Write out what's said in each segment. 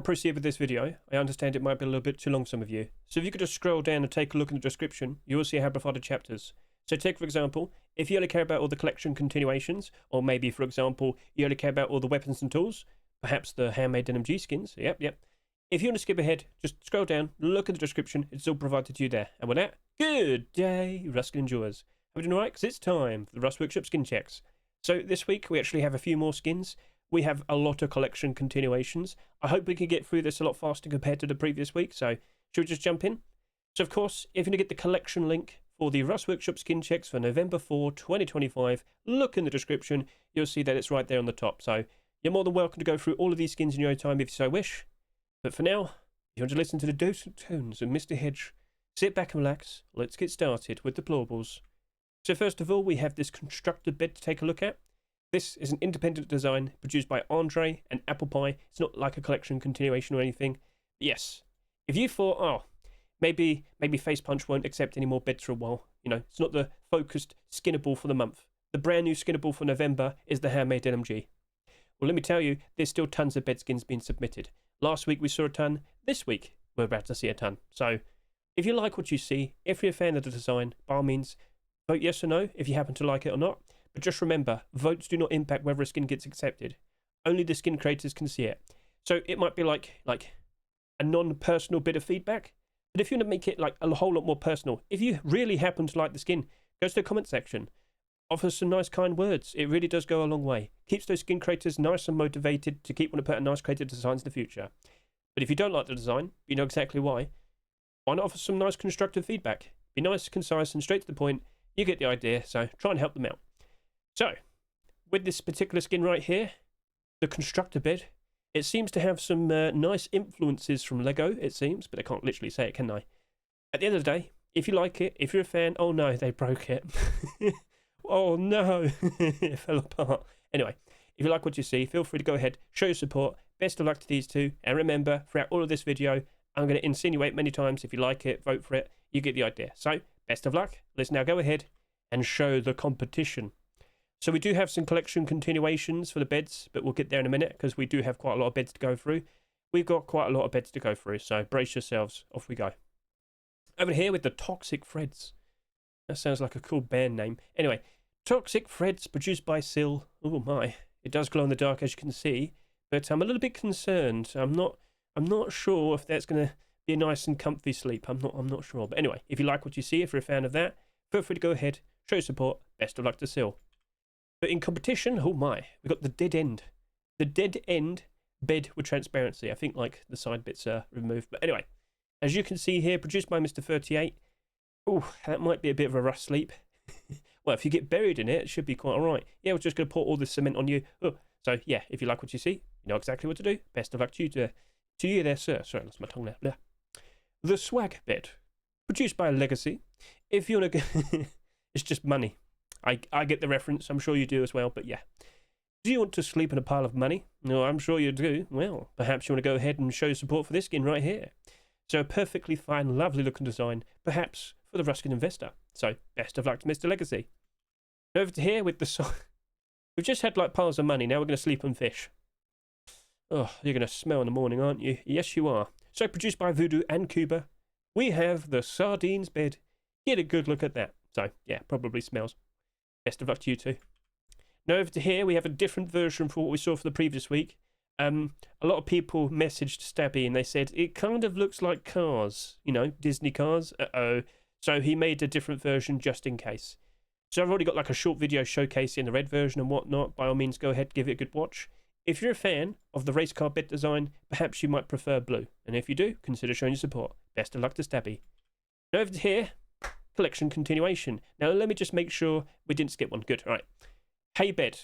proceed with this video, I understand it might be a little bit too long for some of you. So if you could just scroll down and take a look in the description, you will see I have provided chapters. So take, for example, if you only care about all the collection continuations, or maybe, for example, you only care about all the weapons and tools, perhaps the handmade LMG skins, yep. If you want to skip ahead, just scroll down, look at the description, it's all provided to you there. And with that, good day, Ruskin enjoyers. Are we doing alright? Because it's time for the Rust Workshop skin checks. So this week, we actually have a few more skins. We have a lot of collection continuations. I hope we can get through this a lot faster compared to the previous week, so should we just jump in? So of course, if you want to get the collection link for the Rust Workshop skin checks for November 4, 2025, look in the description, you'll see that it's right there on the top. So you're more than welcome to go through all of these skins in your own time if you so wish. But for now, if you want to listen to the dulcet tones of Mr. Hedge, sit back and relax. Let's get started with Deployables. So first of all, we have this constructed bed to take a look at. This is an independent design produced by Andre and Apple Pie. It's not like a collection continuation or anything. But yes, if you thought, oh, maybe Face Punch won't accept any more beds for a while, you know, it's not the focused Skinnable for the month. The brand new Skinnable for November is the handmade LMG. Well, let me tell you, there's still tons of bed skins being submitted. Last week we saw a ton. This week we're about to see a ton. So if you like what you see, if you're a fan of the design, by all means, vote yes or no if you happen to like it or not. But just remember, votes do not impact whether a skin gets accepted. Only the skin creators can see it. So it might be like a non-personal bit of feedback. But if you want to make it like a whole lot more personal, if you really happen to like the skin, go to the comment section. Offer some nice kind words. It really does go a long way. Keeps those skin creators nice and motivated to keep wanting to put out nice creative designs in the future. But if you don't like the design, you know exactly why not offer some nice constructive feedback? Be nice, concise and straight to the point. You get the idea, so try and help them out. So, with this particular skin right here, the constructor bed, it seems to have some nice influences from Lego, it seems, but I can't literally say it, can I? At the end of the day, if you like it, if you're a fan, oh no, they broke it. Oh no, it fell apart. Anyway, if you like what you see, feel free to go ahead, show your support. Best of luck to these two. And remember, throughout all of this video, I'm going to insinuate many times, if you like it, vote for it. You get the idea. So, best of luck. Let's now go ahead and show the competition. So we do have some collection continuations for the beds, but we'll get there in a minute because we do have quite a lot of beds to go through. We've got quite a lot of beds to go through, so brace yourselves. Off we go. Over here with the Toxic Threads. That sounds like a cool band name. Anyway, Toxic Threads produced by Sil. Oh my, it does glow in the dark as you can see, but I'm a little bit concerned. I'm not sure if that's going to be a nice and comfy sleep. I'm not sure. But anyway, if you like what you see, if you're a fan of that, feel free to go ahead, show support. Best of luck to Sil. But in competition, oh my, we've got the Dead End. The Dead End bed with transparency. I think like the side bits are removed. But anyway, as you can see here, produced by Mr. 38. Oh, that might be a bit of a rough sleep. Well, if you get buried in it, it should be quite alright. Yeah, we're just going to pour all this cement on you. Oh, so yeah, if you like what you see, you know exactly what to do. Best of luck to you there, sir. Sorry, I lost my tongue there. Blah. The Swag Bed, produced by Legacy. If you want to go, it's just money. I get the reference. I'm sure you do as well, but yeah. Do you want to sleep in a pile of money? No, I'm sure you do. Well, perhaps you want to go ahead and show support for this skin right here. So a perfectly fine, lovely looking design, perhaps for the Ruskin investor. So best of luck to Mr. Legacy. Over to here with the we've just had like piles of money. Now we're going to sleep on fish. Oh, you're going to smell in the morning, aren't you? Yes, you are. So produced by Voodoo and Cuba, we have the Sardines Bed. Get a good look at that. So yeah, probably smells. Best of luck to you too. Now over to here, we have a different version for what we saw for the previous week. A lot of people messaged Stabby and they said, it kind of looks like Cars, you know, Disney Cars. Uh-oh. So he made a different version just in case. So I've already got like a short video showcasing the red version and whatnot. By all means, go ahead, give it a good watch. If you're a fan of the race car bed design, perhaps you might prefer blue. And if you do, consider showing your support. Best of luck to Stabby. Now over to here, collection continuation. Now let me just make sure we didn't skip one. Good, all right. Hay Bed.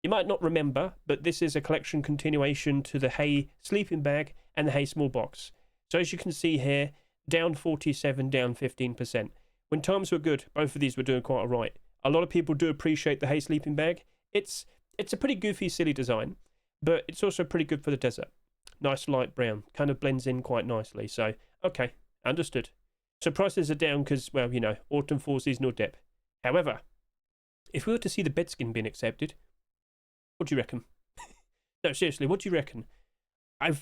You might not remember, but this is a collection continuation to the Hay sleeping bag and the Hay small box. So as you can see here, down 47, down 15%. When times were good, both of these were doing quite all right. A lot of people do appreciate the Hay sleeping bag. It's a pretty goofy, silly design, but it's also pretty good for the desert. Nice light brown, kind of blends in quite nicely. So, okay, understood. So prices are down because, well, you know, autumn fall seasonal dip. However, if we were to see the bed skin being accepted, what do you reckon? No, seriously, what do you reckon?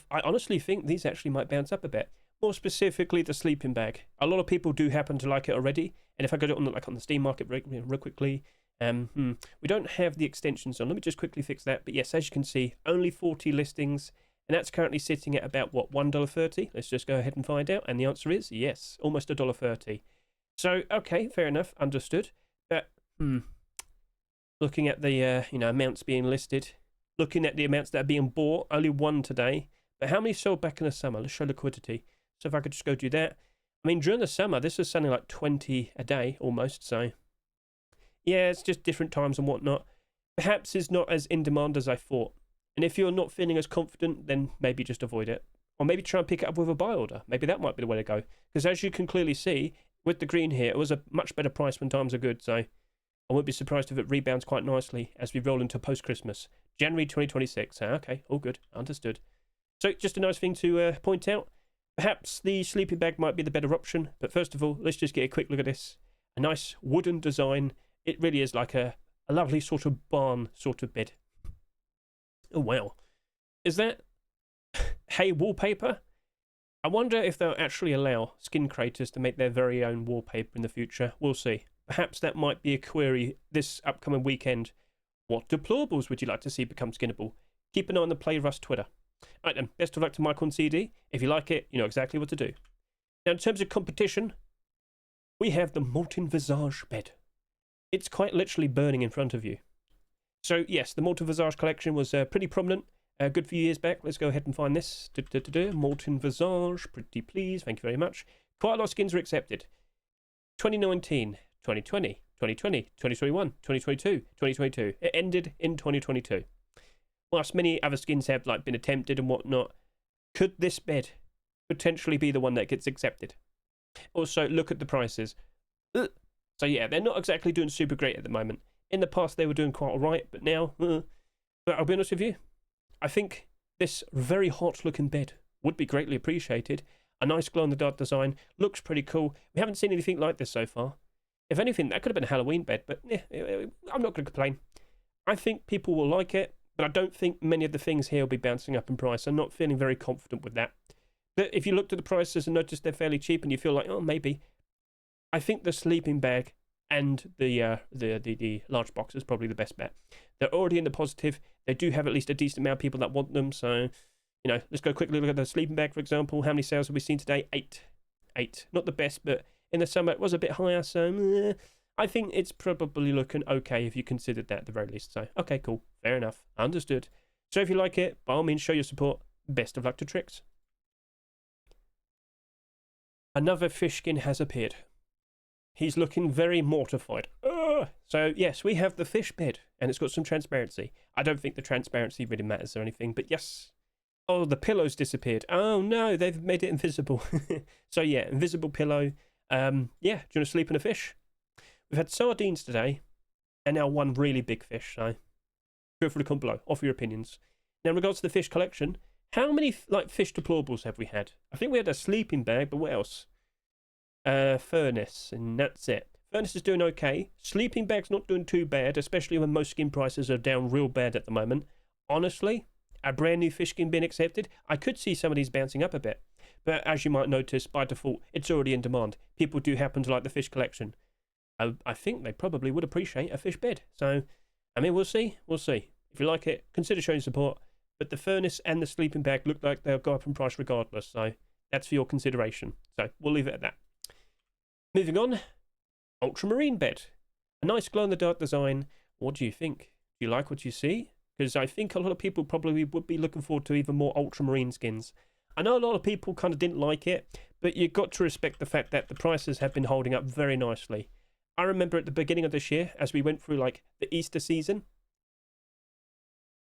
I honestly think these actually might bounce up a bit. More specifically, the sleeping bag. A lot of people do happen to like it already. And if I go on the Steam market real quickly, we don't have the extensions on. Let me just quickly fix that. But yes, as you can see, only 40 listings. And that's currently sitting at about, what, $1.30? Let's just go ahead and find out. And the answer is yes, almost $1.30. So, okay, fair enough, understood. But, looking at the, amounts being listed, looking at the amounts that are being bought, only one today. But how many sold back in the summer? Let's show liquidity. So if I could just go do that. I mean, during the summer, this was selling like 20 a day almost. So, yeah, it's just different times and whatnot. Perhaps it's not as in demand as I thought. And if you're not feeling as confident, then maybe just avoid it. Or maybe try and pick it up with a buy order. Maybe that might be the way to go. Because as you can clearly see, with the green here, it was a much better price when times are good. So I wouldn't be surprised if it rebounds quite nicely as we roll into post-Christmas. January 2026. So, okay, all good. Understood. So just a nice thing to point out. Perhaps the sleeping bag might be the better option. But first of all, let's just get a quick look at this. A nice wooden design. It really is like a lovely sort of barn sort of bed. Oh, wow. Is that Hey wallpaper? I wonder if they'll actually allow skin creators to make their very own wallpaper in the future. We'll see. Perhaps that might be a query this upcoming weekend. What deployables would you like to see become skinnable? Keep an eye on the Playrust Twitter. Right then, best of luck to Michael and CD. If you like it, you know exactly what to do. Now, in terms of competition, we have the Molten Visage Bed. It's quite literally burning in front of you. So, yes, the Molten Visage collection was pretty prominent a good few years back. Let's go ahead and find this. Molten Visage, pretty please, thank you very much. Quite a lot of skins were accepted. 2019, 2020, 2020, 2021, 2022, 2022. It ended in 2022. Whilst many other skins have been attempted and whatnot, could this bed potentially be the one that gets accepted? Also, look at the prices. So yeah, they're not exactly doing super great at the moment. In the past, they were doing quite alright, but now, but I'll be honest with you, I think this very hot looking bed would be greatly appreciated. A nice glow-in-the-dark design, looks pretty cool. We haven't seen anything like this so far. If anything, that could have been a Halloween bed, but yeah, I'm not going to complain. I think people will like it, but I don't think many of the things here will be bouncing up in price. I'm not feeling very confident with that. But if you looked at the prices and noticed they're fairly cheap and you feel like, oh, maybe, I think the sleeping bag and the large box is probably the best bet. They're already in the positive. They do have at least a decent amount of people that want them. So, let's go quickly look at the sleeping bag, for example. How many sales have we seen today? 8. Not the best, but in the summer it was a bit higher. So, I think it's probably looking okay if you considered that at the very least. So, okay, cool. Fair enough. Understood. So if you like it, by all means, show your support. Best of luck to Tricks. Another fish skin has appeared. He's looking very mortified. So, yes, we have the fish bed, and it's got some transparency. I don't think the transparency really matters or anything, but yes. Oh, the pillow's disappeared. Oh, no, they've made it invisible. So, yeah, invisible pillow. Yeah, do you want to sleep in a fish? We've had sardines today, and now one really big fish, so feel free to comment below. Offer your opinions. Now, in regards to the fish collection, how many, fish deployables have we had? I think we had a sleeping bag, but what else? Furnace, and that's it. Furnace is doing okay. Sleeping bag's not doing too bad, especially when most skin prices are down real bad at the moment. Honestly, a brand new fish skin being accepted, I could see some of these bouncing up a bit. But as you might notice, by default, it's already in demand. People do happen to like the fish collection. I think they probably would appreciate a fish bed. So, I mean, we'll see. We'll see. If you like it, consider showing support. But the furnace and the sleeping bag look like they'll go up in price regardless. So, that's for your consideration. So, we'll leave it at that. Moving on, Ultramarine Bed. A nice glow-in-the-dark design. What do you think? Do you like what you see? Because I think a lot of people probably would be looking forward to even more Ultramarine skins. I know a lot of people kind of didn't like it, but you've got to respect the fact that the prices have been holding up very nicely. I remember at the beginning of this year, as we went through the Easter season,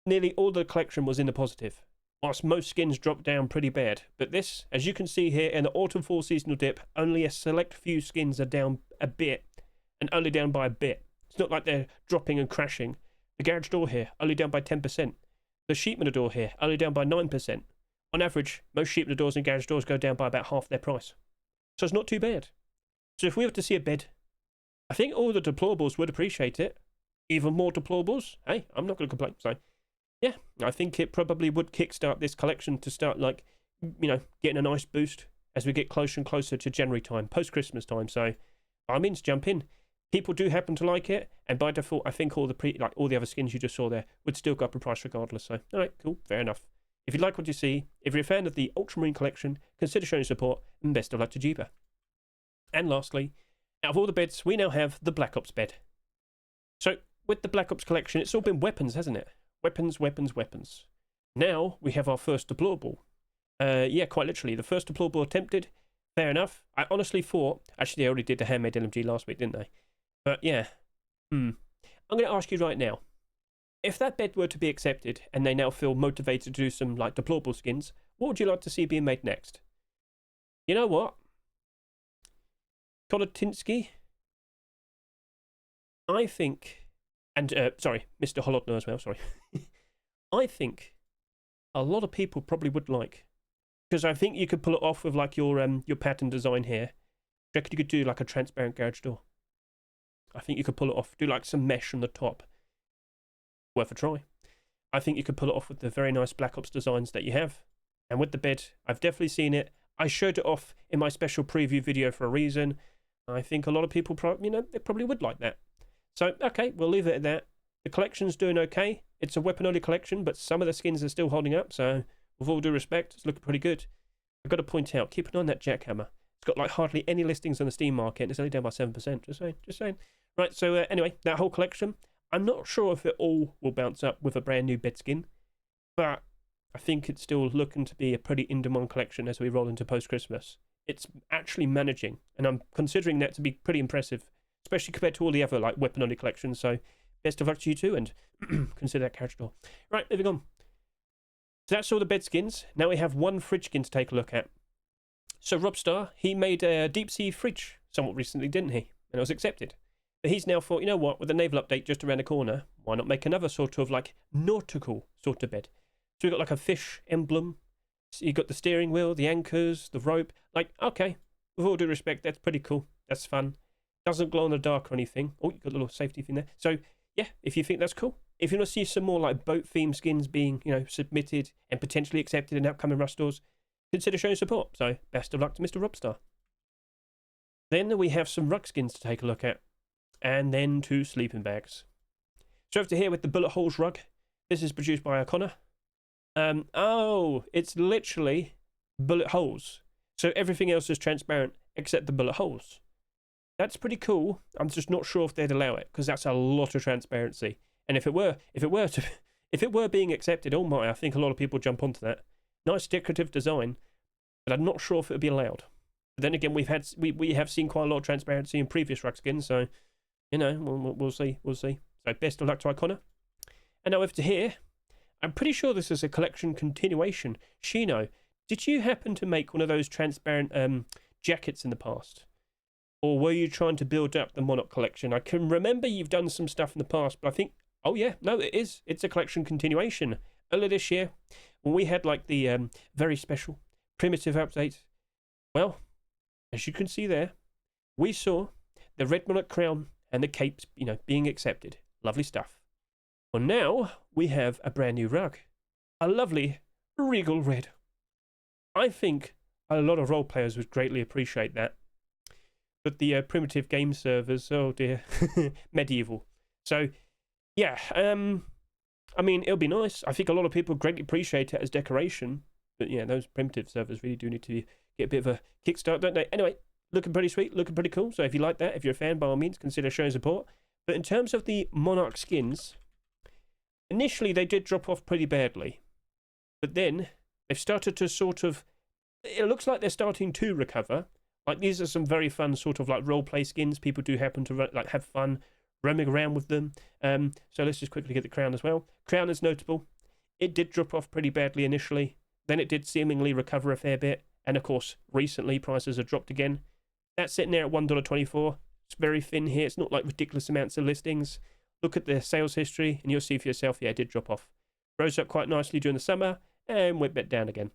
nearly all the collection was in the positive, whilst most skins dropped down pretty bad. But this, as you can see here, in the autumn-fall seasonal dip, only a select few skins are down a bit, and only down by a bit. It's not like they're dropping and crashing. The garage door here, only down by 10%. The sheepman door here, only down by 9%. On average, most sheepman doors and garage doors go down by about half their price. So it's not too bad. So if we were to see a bed, I think all the deployables would appreciate it. Even more deployables? Hey, I'm not going to complain. So yeah, I think it probably would kickstart this collection to start, like, getting a nice boost as we get closer and closer to January time, post-Christmas time. So, by all means, jump in. People do happen to like it, and by default, I think all the other skins you just saw there would still go up in price regardless. So, all right, cool, fair enough. If you like what you see, if you're a fan of the Ultramarine collection, consider showing support, and best of luck to Jeeper. And lastly, out of all the beds, we now have the Black Ops bed. So, with the Black Ops collection, it's all been weapons, hasn't it? Weapons, weapons, weapons. Now, we have our first deployable. Yeah, quite literally, the first deployable attempted. Fair enough. I honestly thought, actually, they already did the handmade LMG last week, didn't they? But yeah, I'm going to ask you right now, if that bed were to be accepted and they now feel motivated to do some like deployable skins, what would you like to see being made next? You know what? Kolotinsky, I think, and sorry, Mr. Holodner as well, sorry. I think a lot of people probably would like, because I think you could pull it off with like your pattern design here. I reckon you could do like a transparent garage door. I think you could pull it off, do like some mesh on the top. Worth a try. I think you could pull it off with the very nice Black Ops designs that you have. And with the bed, I've definitely seen it. I showed it off in my special preview video for a reason. I think a lot of people, they probably would like that. So, okay, we'll leave it at that. The collection's doing okay. It's a weapon-only collection, but some of the skins are still holding up, so with all due respect, it's looking pretty good. I've got to point out, keep an eye on that jackhammer. It's got like hardly any listings on the Steam market, and it's only down by 7%. Just saying. Right, so anyway, that whole collection, I'm not sure if it all will bounce up with a brand new bed skin, but I think it's still looking to be a pretty in-demand collection as we roll into post-Christmas. It's actually managing, and I'm considering that to be pretty impressive, especially compared to all the other like weapon-only collections. So best of luck to you too, and consider that carriage door. Right, moving on. So that's all the bed skins. Now we have one fridge skin to take a look at. So Robstar, he made a deep sea fridge somewhat recently, didn't he? And it was accepted. But he's now thought, you know what, with the naval update just around the corner, why not make another sort of like nautical sort of bed? So we've got like a fish emblem. So you've got the steering wheel, the anchors, the rope. Like, okay, with all due respect, that's pretty cool. That's fun. Doesn't glow in the dark or anything. Oh, you've got a little safety thing there. So, yeah, if you think that's cool. If you want to see some more like boat-themed skins being, submitted and potentially accepted in upcoming Rust stores, consider showing support. So, best of luck to Mr. Robstar. Then we have some rug skins to take a look at. And then 2 sleeping bags. So over to here with the bullet holes rug. This is produced by O'Connor. Oh, it's literally bullet holes. So everything else is transparent except the bullet holes. That's pretty cool. I'm just not sure if they'd allow it because that's a lot of transparency. And if it were being accepted, oh my, I think a lot of people jump onto that. Nice decorative design, but I'm not sure if it would be allowed. But then again, we have seen quite a lot of transparency in previous rug skins, so we'll see. So best of luck to O'Connor. And now over to here. I'm pretty sure this is a collection continuation. Shino, did you happen to make one of those transparent jackets in the past? Or were you trying to build up the Monarch collection? I can remember you've done some stuff in the past, but I think, oh yeah, no, it is. It's a collection continuation. Earlier this year, when we had like the very special primitive update, well, as you can see there, we saw the Red Monarch crown and the capes, being accepted. Lovely stuff. Well, now we have a brand new rug. A lovely regal red. I think a lot of role players would greatly appreciate that. But the primitive game servers, oh dear, medieval. So, yeah, I mean, it'll be nice. I think a lot of people greatly appreciate it as decoration. But yeah, those primitive servers really do need to get a bit of a kickstart, don't they? Anyway, looking pretty sweet, looking pretty cool. So if you like that, if you're a fan, by all means, consider showing support. But in terms of the Monarch skins, initially they did drop off pretty badly. But then they've started to sort of, it looks like they're starting to recover. Like these are some very fun sort of like role-play skins. People do happen to like have fun roaming around with them. So let's just quickly get the crown as well. Crown is notable. It did drop off pretty badly initially. Then it did seemingly recover a fair bit. And of course, recently prices have dropped again. That's sitting there at $1.24. It's very thin here. It's not like ridiculous amounts of listings. Look at the sales history and you'll see for yourself, yeah, it did drop off. Rose up quite nicely during the summer and went back down again.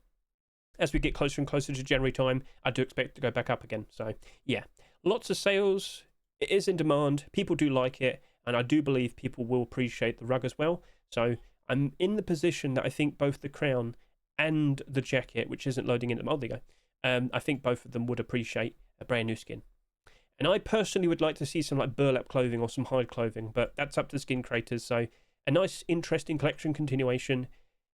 As we get closer and closer to January time, I do expect it to go back up again. So, yeah, lots of sales. It is in demand. People do like it. And I do believe people will appreciate the rug as well. So I'm in the position that I think both the crown and the jacket, which isn't loading in the oh, there you go. I think both of them would appreciate a brand new skin. And I personally would like to see some like burlap clothing or some hide clothing, but that's up to the skin creators. So a nice, interesting collection continuation.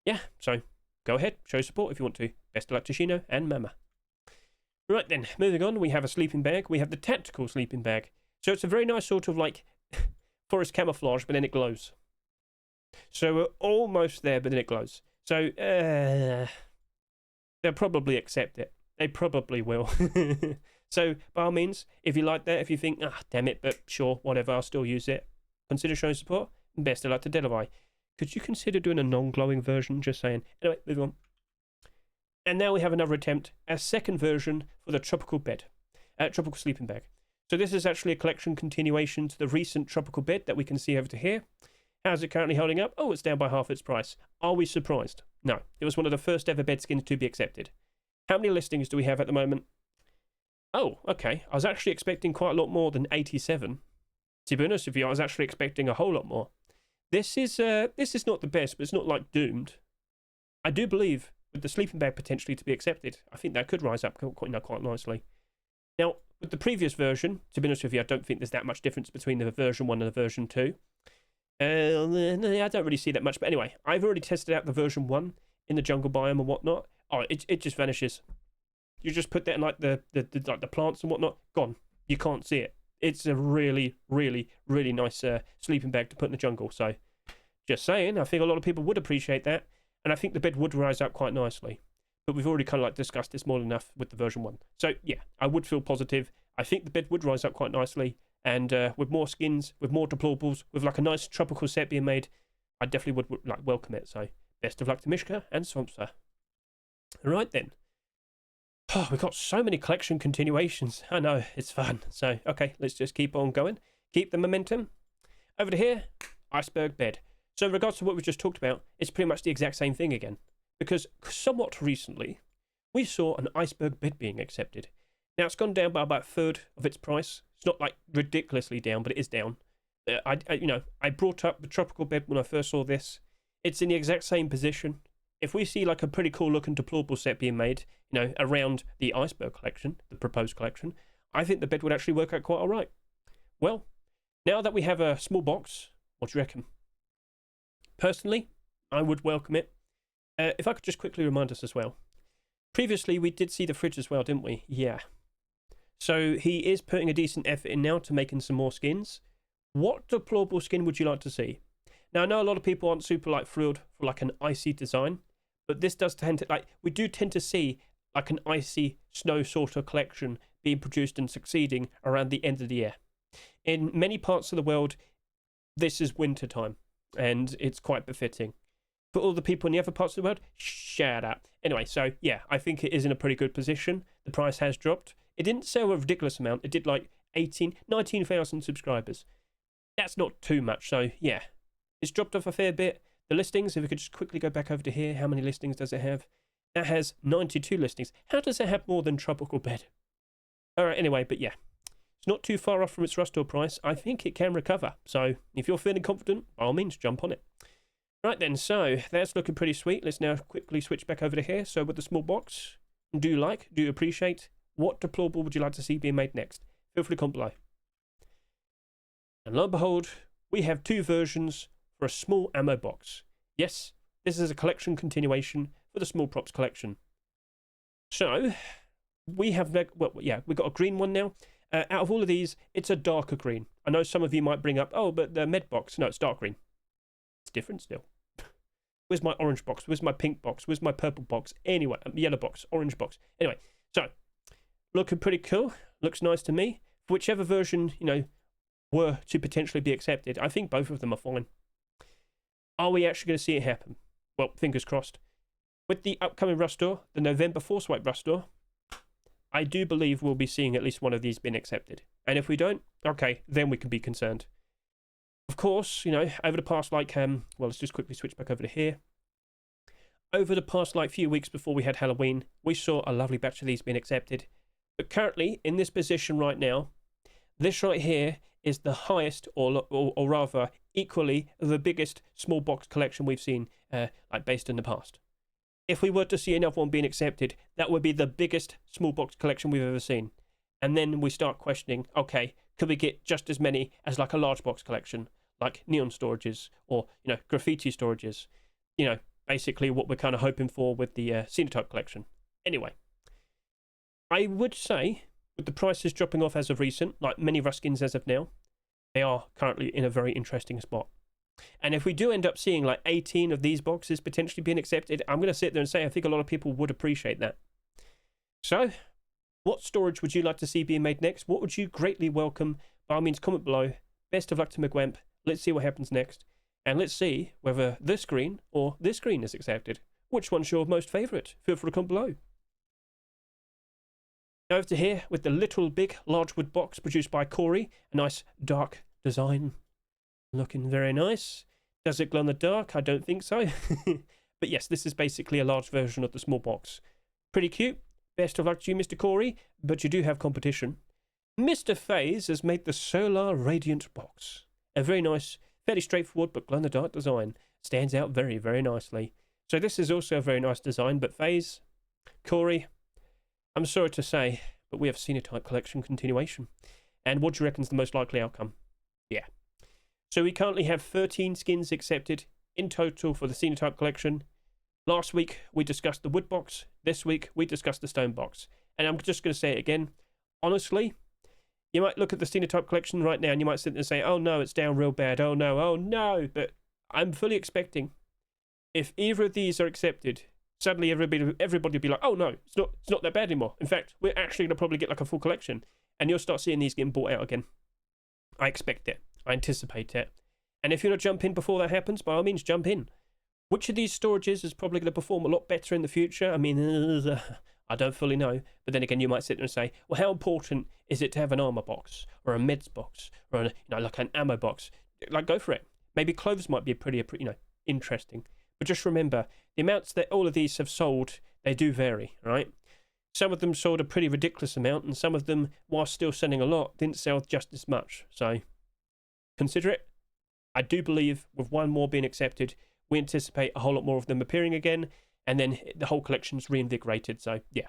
Yeah, so go ahead, show support if you want to. Best of luck to Shino and Mama. Right then, moving on, we have a sleeping bag. We have the tactical sleeping bag. So it's a very nice sort of like forest camouflage, but then it glows. So we're almost there, but then it glows. So they'll probably accept it. They probably will. So by all means, if you like that, if you think, ah, damn it, but sure, whatever, I'll still use it, consider showing support. Best of luck to Delaware. Could you consider doing a non-glowing version? Just saying. Anyway, moving on. And now we have another attempt, a second version for the tropical bed, tropical sleeping bag. So this is actually a collection continuation to the recent tropical bed that we can see over to here. How's it currently holding up? Oh, it's down by half its price. Are we surprised? No. It was one of the first ever bed skins to be accepted. How many listings do we have at the moment? Oh, okay. I was actually expecting quite a lot more than 87. To be honest with you, I was actually expecting a whole lot more. This is not the best, but it's not like doomed. I do believe with the sleeping bag potentially to be accepted, I think that could rise up quite nicely. Now, with the previous version, to be honest with you, I don't think there's that much difference between the version 1 and the version 2. I don't really see that much, but anyway, I've already tested out the version 1 in the jungle biome and whatnot. Oh, it just vanishes. You just put that in like the plants and whatnot, gone. You can't see it. It's a really, really, really nice sleeping bag to put in the jungle. So, just saying, I think a lot of people would appreciate that, and I think the bed would rise up quite nicely. But we've already kind of like discussed this more enough with the version 1. So yeah, I would feel positive. I think the bed would rise up quite nicely, and with more skins, with more deployables, with like a nice tropical set being made, I definitely would like welcome it. So best of luck to Mishka and Swampster. All right then. Oh, we've got so many collection continuations. I know, it's fun. So, okay, let's just keep on going. Keep the momentum. Over to here, Iceberg Bed. So in regards to what we just talked about, it's pretty much the exact same thing again. Because somewhat recently, we saw an Iceberg Bed being accepted. Now, it's gone down by about a third of its price. It's not like ridiculously down, but it is down. I brought up the tropical bed when I first saw this. It's in the exact same position. If we see like a pretty cool looking deployable set being made, around the Iceberg collection, the proposed collection, I think the bed would actually work out quite all right. Well, now that we have a small box, what do you reckon? Personally, I would welcome it. If I could just quickly remind us as well. Previously, we did see the fridge as well, didn't we? Yeah. So he is putting a decent effort in now to making some more skins. What deployable skin would you like to see? Now, I know a lot of people aren't super like thrilled for like an icy design, but this does tend to we do tend to see like an icy snow sort of collection being produced and succeeding around the end of the year. In many parts of the world, this is winter time, and it's quite befitting. For all the people in the other parts of the world, shut up. Anyway, so yeah, I think it is in a pretty good position. The price has dropped. It didn't sell a ridiculous amount. It did like 19,000 subscribers. That's not too much, so yeah. It's dropped off a fair bit. The listings, if we could just quickly go back over to here, how many listings does it have? That has 92 listings. How does it have more than Tropical Bed? Alright, anyway, but yeah. It's not too far off from its restore price. I think it can recover. So, if you're feeling confident, by all means, jump on it. Right then, so, that's looking pretty sweet. Let's now quickly switch back over to here. So, with the small box, do you appreciate, what deployable would you like to see being made next? Feel free to comment below. And lo and behold, we have two versions for a small ammo box. Yes, this is a collection continuation for the small props collection. So, we have, we've got a green one now. Out of all of these, it's a darker green. I know some of you might bring up, oh, but the med box. No, it's dark green. It's different still. Where's my orange box? Where's my pink box? Where's my purple box? Anyway, yellow box, orange box. Anyway, so, looking pretty cool. Looks nice to me. For whichever version, were to potentially be accepted, I think both of them are fine. Are we actually going to see it happen? Well, fingers crossed. With the upcoming restore, the November Force Wipe restore, I do believe we'll be seeing at least one of these being accepted. And if we don't, okay, then we can be concerned. Of course, over the past let's just quickly switch back over to here. Over the past few weeks before we had Halloween, we saw a lovely batch of these being accepted. But currently, in this position right now, this right here is the highest, or rather equally the biggest small box collection we've seen, like based in the past. If we were to see another one being accepted, that would be the biggest small box collection we've ever seen. And then we start questioning, okay, could we get just as many as like a large box collection, like neon storages or, graffiti storages? Basically what we're kind of hoping for with the Sinotype collection. Anyway, I would say with the prices dropping off as of recent, like many Ruskins as of now, they are currently in a very interesting spot. And if we do end up seeing like 18 of these boxes potentially being accepted, I'm going to sit there and say I think a lot of people would appreciate that. So, what storage would you like to see being made next? What would you greatly welcome? By all means, comment below. Best of luck to McWamp. Let's see what happens next. And let's see whether this green or this green is accepted. Which one's your most favourite? Feel free to comment below. Now over to here with the little big large wood box produced by Corey. A nice dark design. Looking very nice. Does it glow in the dark? I don't think so. But yes, this is basically a large version of the small box. Pretty cute. Best of luck to you, Mr. Corey. But you do have competition. Mr. FaZe has made the Solar Radiant box. A very nice, fairly straightforward but glow-in-the-dark design. Stands out very, very nicely. So this is also a very nice design, but FaZe, Corey, I'm sorry to say, but we have Sinotype collection continuation. And what do you reckon is the most likely outcome? Yeah. So we currently have 13 skins accepted in total for the Sinotype collection. Last week we discussed the wood box. This week we discussed the stone box. And I'm just going to say it again. Honestly, you might look at the Sinotype collection right now and you might sit there and say, oh no, it's down real bad. Oh no. But I'm fully expecting if either of these are accepted, suddenly everybody will be like, oh no, it's not that bad anymore. In fact, we're actually going to probably get like a full collection. And you'll start seeing these getting bought out again. I expect it. I anticipate it. And if you want to jump in before that happens, by all means, jump in. Which of these storages is probably going to perform a lot better in the future? I mean, I don't fully know. But then again, you might sit there and say, well, how important is it to have an armor box or a meds box or like an ammo box? Like, go for it. Maybe clothes might be pretty interesting. But just remember, the amounts that all of these have sold, they do vary, right? Some of them sold a pretty ridiculous amount, and some of them, while still selling a lot, didn't sell just as much. So, consider it. I do believe with one more being accepted, we anticipate a whole lot more of them appearing again, and then the whole collection's reinvigorated. So, yeah.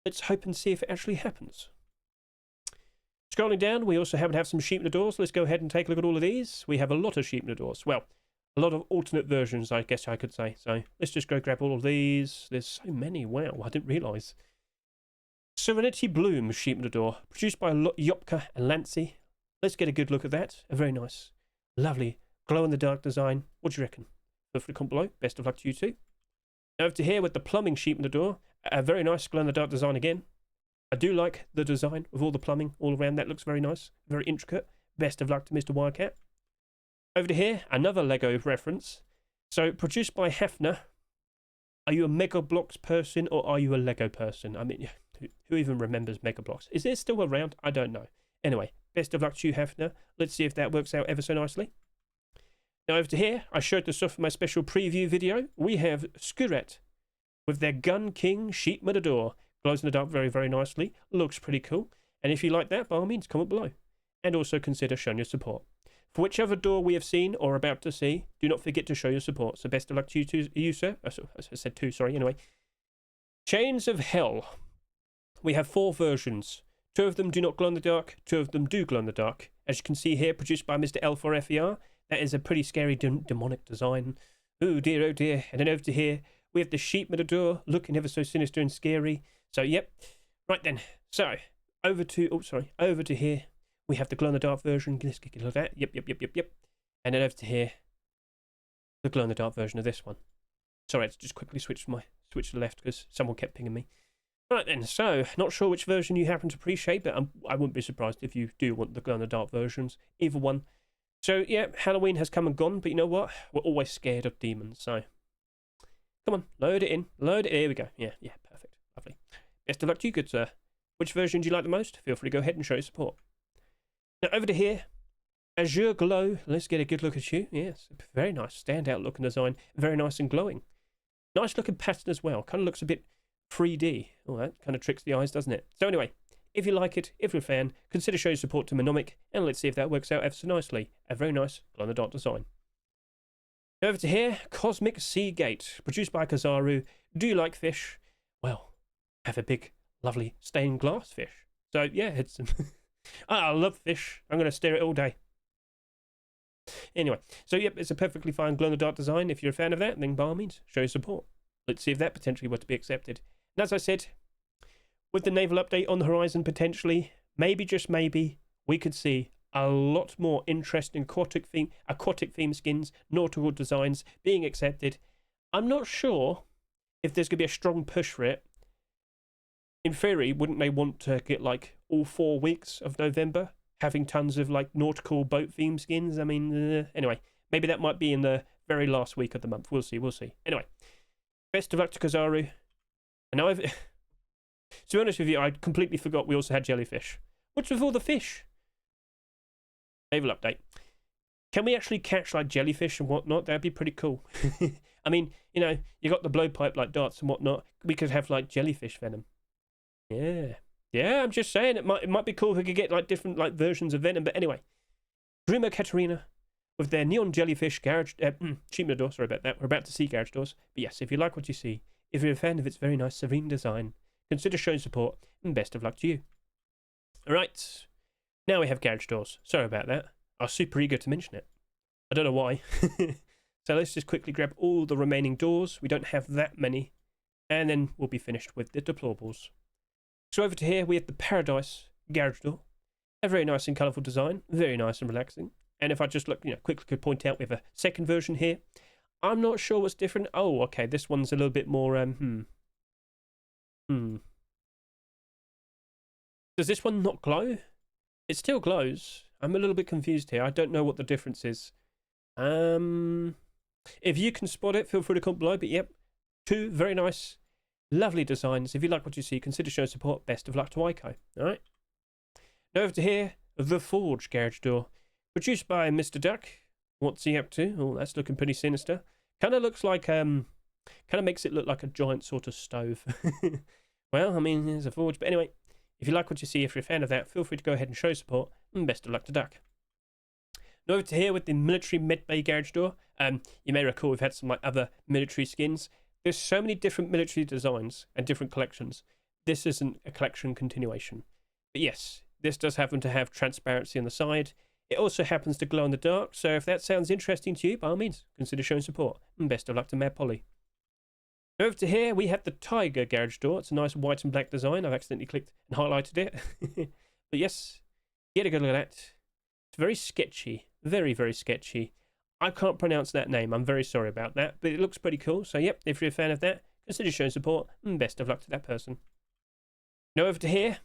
Let's hope and see if it actually happens. Scrolling down, we also happen to have some sheep nadors. Let's go ahead and take a look at all of these. We have a lot of sheep nadors. Well, a lot of alternate versions, I guess I could say. So let's just go grab all of these. There's so many. Wow, I didn't realise. Serenity Bloom sheep nador, produced by Yopka and Lancy. Let's get a good look at that. A very nice, lovely, glow-in-the-dark design. What do you reckon? Feel free to comment below. Best of luck to you too. Now over to here with the plumbing sheep nador. A very nice glow-in-the-dark design again. I do like the design of all the plumbing all around. That looks very nice. Very intricate. Best of luck to Mr. Wildcat. Over to here, another Lego reference. So, produced by Hefner. Are you a Mega Bloks person or are you a Lego person? I mean, who even remembers Mega Bloks? Is it still around? I don't know. Anyway, best of luck to you, Hefner. Let's see if that works out ever so nicely. Now, over to here, I showed this off in my special preview video. We have Skuret with their Gun King Sheep Matador. Glows in the dark very, very nicely. Looks pretty cool. And if you like that, by all means, comment below. And also consider showing your support. For whichever door we have seen or about to see, do not forget to show your support. So best of luck to you, sir. I said two, sorry. Anyway. Chains of Hell. We have 4 versions. 2 of them do not glow in the dark. 2 of them do glow in the dark. As you can see here, produced by Mr. L4FER. That is a pretty scary demonic design. Oh dear, oh dear. And then over to here, we have the Sheep Matador, looking ever so sinister and scary. So, yep. Right then. So, over to here. We have the glow-in-the-dark version. Let's get a look at that. Yep. And then over to here, the glow-in-the-dark version of this one. Sorry, I just quickly switch to the left because someone kept pinging me. Right then, so, not sure which version you happen to appreciate, but I wouldn't be surprised if you do want the glow-in-the-dark versions. Either one. So, yeah, Halloween has come and gone, but you know what? We're always scared of demons, so... Come on, load it in. Load it. Here we go. Yeah, perfect. Lovely. Best of luck to you, good sir. Which version do you like the most? Feel free to go ahead and show your support. Now, over to here, Azure Glow. Let's get a good look at you. Yes, very nice. Standout looking design. Very nice and glowing. Nice looking pattern as well. Kind of looks a bit 3D. Oh, that kind of tricks the eyes, doesn't it? So anyway, If you like it, if you're a fan, consider showing support to Monomic, and let's see if that works out ever so nicely. A very nice glow-in-the-dark design. Over to here, Cosmic Sea Gate, produced by Kazaru. Do you like fish? Well, have a big, lovely stained glass fish. So yeah, it's I love fish. I'm going to stare at it all day. Anyway, so yep, it's a perfectly fine glow-in-the-dark design. If you're a fan of that, then by all means, show your support. Let's see if that potentially were to be accepted. And as I said, with the naval update on the horizon potentially, maybe, just maybe, we could see a lot more interesting aquatic theme skins, nautical designs being accepted. I'm not sure if there's going to be a strong push for it. In theory, wouldn't they want to get like all 4 weeks of November having tons of like nautical boat theme skins? I mean, anyway, maybe that might be in the very last week of the month. We'll see. Anyway, best of luck to Kazaru. And now, to be honest with you, I completely forgot we also had jellyfish. What's with all the fish? Naval update. Can we actually catch like jellyfish and whatnot? That'd be pretty cool. I mean, you know, you got the blowpipe like darts and whatnot. We could have like jellyfish venom. Yeah, I'm just saying it might be cool if we could get like different like versions of venom. But anyway, Dreamer Katarina with their neon jellyfish garage sheepno door. Sorry about that. We're about to see garage doors. But yes, if you like what you see, if you're a fan of its very nice serene design, consider showing support, and best of luck to you. All right, now we have garage doors. Sorry about that. I was super eager to mention it. I don't know why. So let's just quickly grab all the remaining doors. We don't have that many, and then we'll be finished with the deployables. So over to here, we have the Paradise garage door. A very nice and colourful design, very nice and relaxing. And if I just look, quickly could point out we have a second version here. I'm not sure what's different. Oh, okay, this one's a little bit more, Does this one not glow? It still glows. I'm a little bit confused here. I don't know what the difference is. If you can spot it, feel free to comment below. But yep, 2 very nice, lovely designs. If you like what you see, consider showing support. Best of luck to Ico. All right. Now over to here, the Forge garage door, produced by Mr. Duck. What's he up to? Oh, that's looking pretty sinister. Kind of looks like kind of makes it look like a giant sort of stove. Well, I mean, there's a forge, but anyway, if you like what you see, if you're a fan of that, feel free to go ahead and show support. And best of luck to Duck. Now over to here with the military medbay garage door. You may recall we've had some like other military skins. There's so many different military designs and different collections. This isn't a collection continuation. But yes, this does happen to have transparency on the side. It also happens to glow in the dark, so if that sounds interesting to you, by all means, consider showing support. And best of luck to Mad Polly. Over to here, we have the Tiger garage door. It's a nice white and black design. I've accidentally clicked and highlighted it. But yes, get a good look at that. It's very sketchy. Very, very sketchy. I can't pronounce that name. I'm very sorry about that. But it looks pretty cool. So yep, if you're a fan of that, consider showing support. And best of luck to that person. Now over to here,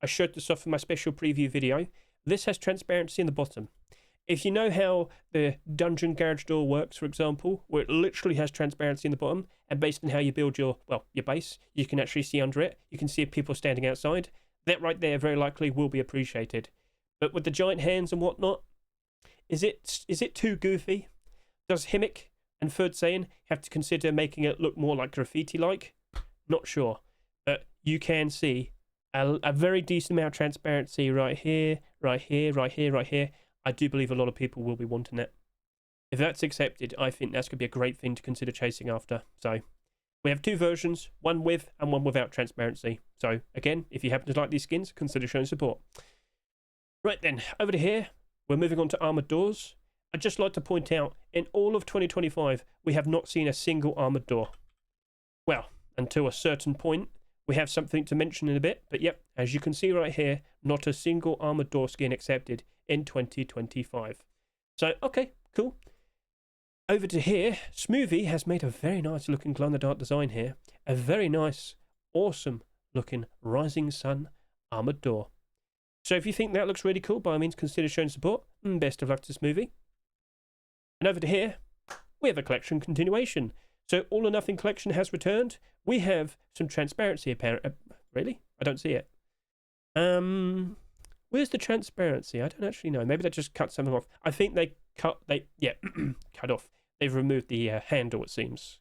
I showed this off in my special preview video. This has transparency in the bottom. If you know how the dungeon garage door works, for example, where it literally has transparency in the bottom, and based on how you build your base, you can actually see under it. You can see people standing outside. That right there very likely will be appreciated. But with the giant hands and whatnot, is it too goofy? Does Himmick and Third Saiyan have to consider making it look more like graffiti-like? Not sure. But you can see a very decent amount of transparency right here, right here, right here, right here. I do believe a lot of people will be wanting it. If that's accepted, I think that's going to be a great thing to consider chasing after. So we have 2 versions, one with and one without transparency. So again, if you happen to like these skins, consider showing support. Right then, over to here, we're moving on to armoured doors. I'd just like to point out, in all of 2025, we have not seen a single armoured door. Well, until a certain point, we have something to mention in a bit, but yep, as you can see right here, not a single armoured door skin accepted in 2025. So, okay, cool. Over to here, Smoothie has made a very nice looking glow-in-the-dark design here. A very nice, awesome looking Rising Sun armoured door. So if you think that looks really cool, by all means consider showing support, and best of luck to Smoothie. And over to here, we have a collection continuation. So All or Nothing collection has returned. We have some transparency apparent. Really? I don't see it. Where's the transparency? I don't actually know. Maybe they just cut something off. I think they cut off. They've removed the handle, it seems.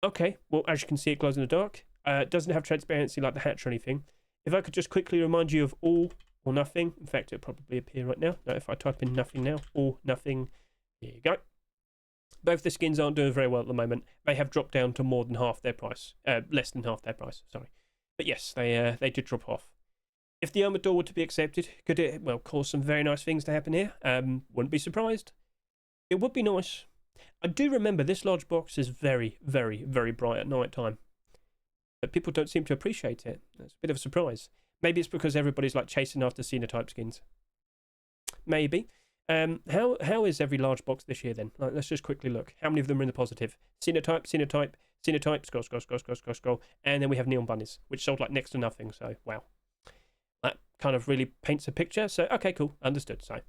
Okay, well, as you can see, it glows in the dark. It doesn't have transparency like the hatch or anything. if I could just quickly remind you of all or nothing. In fact, it'll probably appear right now. No, if I type in nothing now, all, nothing, there you go. Both the skins aren't doing very well at the moment. They have dropped down to more than half their price. Less than half their price, sorry. But yes, they did drop off. If the Armour door were to be accepted, could it, well, cause some very nice things to happen here? Wouldn't be surprised. It would be nice. I do remember this large box is very, very, very bright at night time. But people don't seem to appreciate it. It's a bit of a surprise. Maybe it's because everybody's like chasing after Sinotype skins. Maybe. How is every large box this year then? Let's just quickly look. How many of them are in the positive? Sinotype, Sinotype, Sinotype, scroll. And then we have Neon Bunnies, which sold like next to nothing. So, wow. That kind of really paints a picture. So, okay, cool. Understood. So,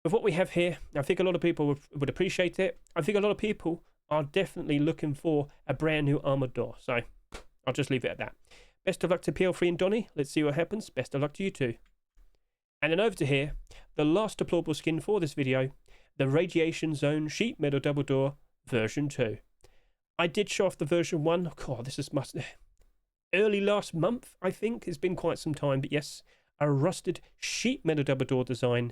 with what we have here, I think a lot of people would appreciate it. I think a lot of people are definitely looking for a brand new Armour door. So, I'll just leave it at that. Best of luck to PL3 and Donny. Let's see what happens. Best of luck to you too. And then over to here, the last deployable skin for this video, the Radiation Zone Sheet Metal Double Door version 2. I did show off the version 1. God, this is early last month, I think. It's been quite some time, but yes, a rusted sheet metal double door design.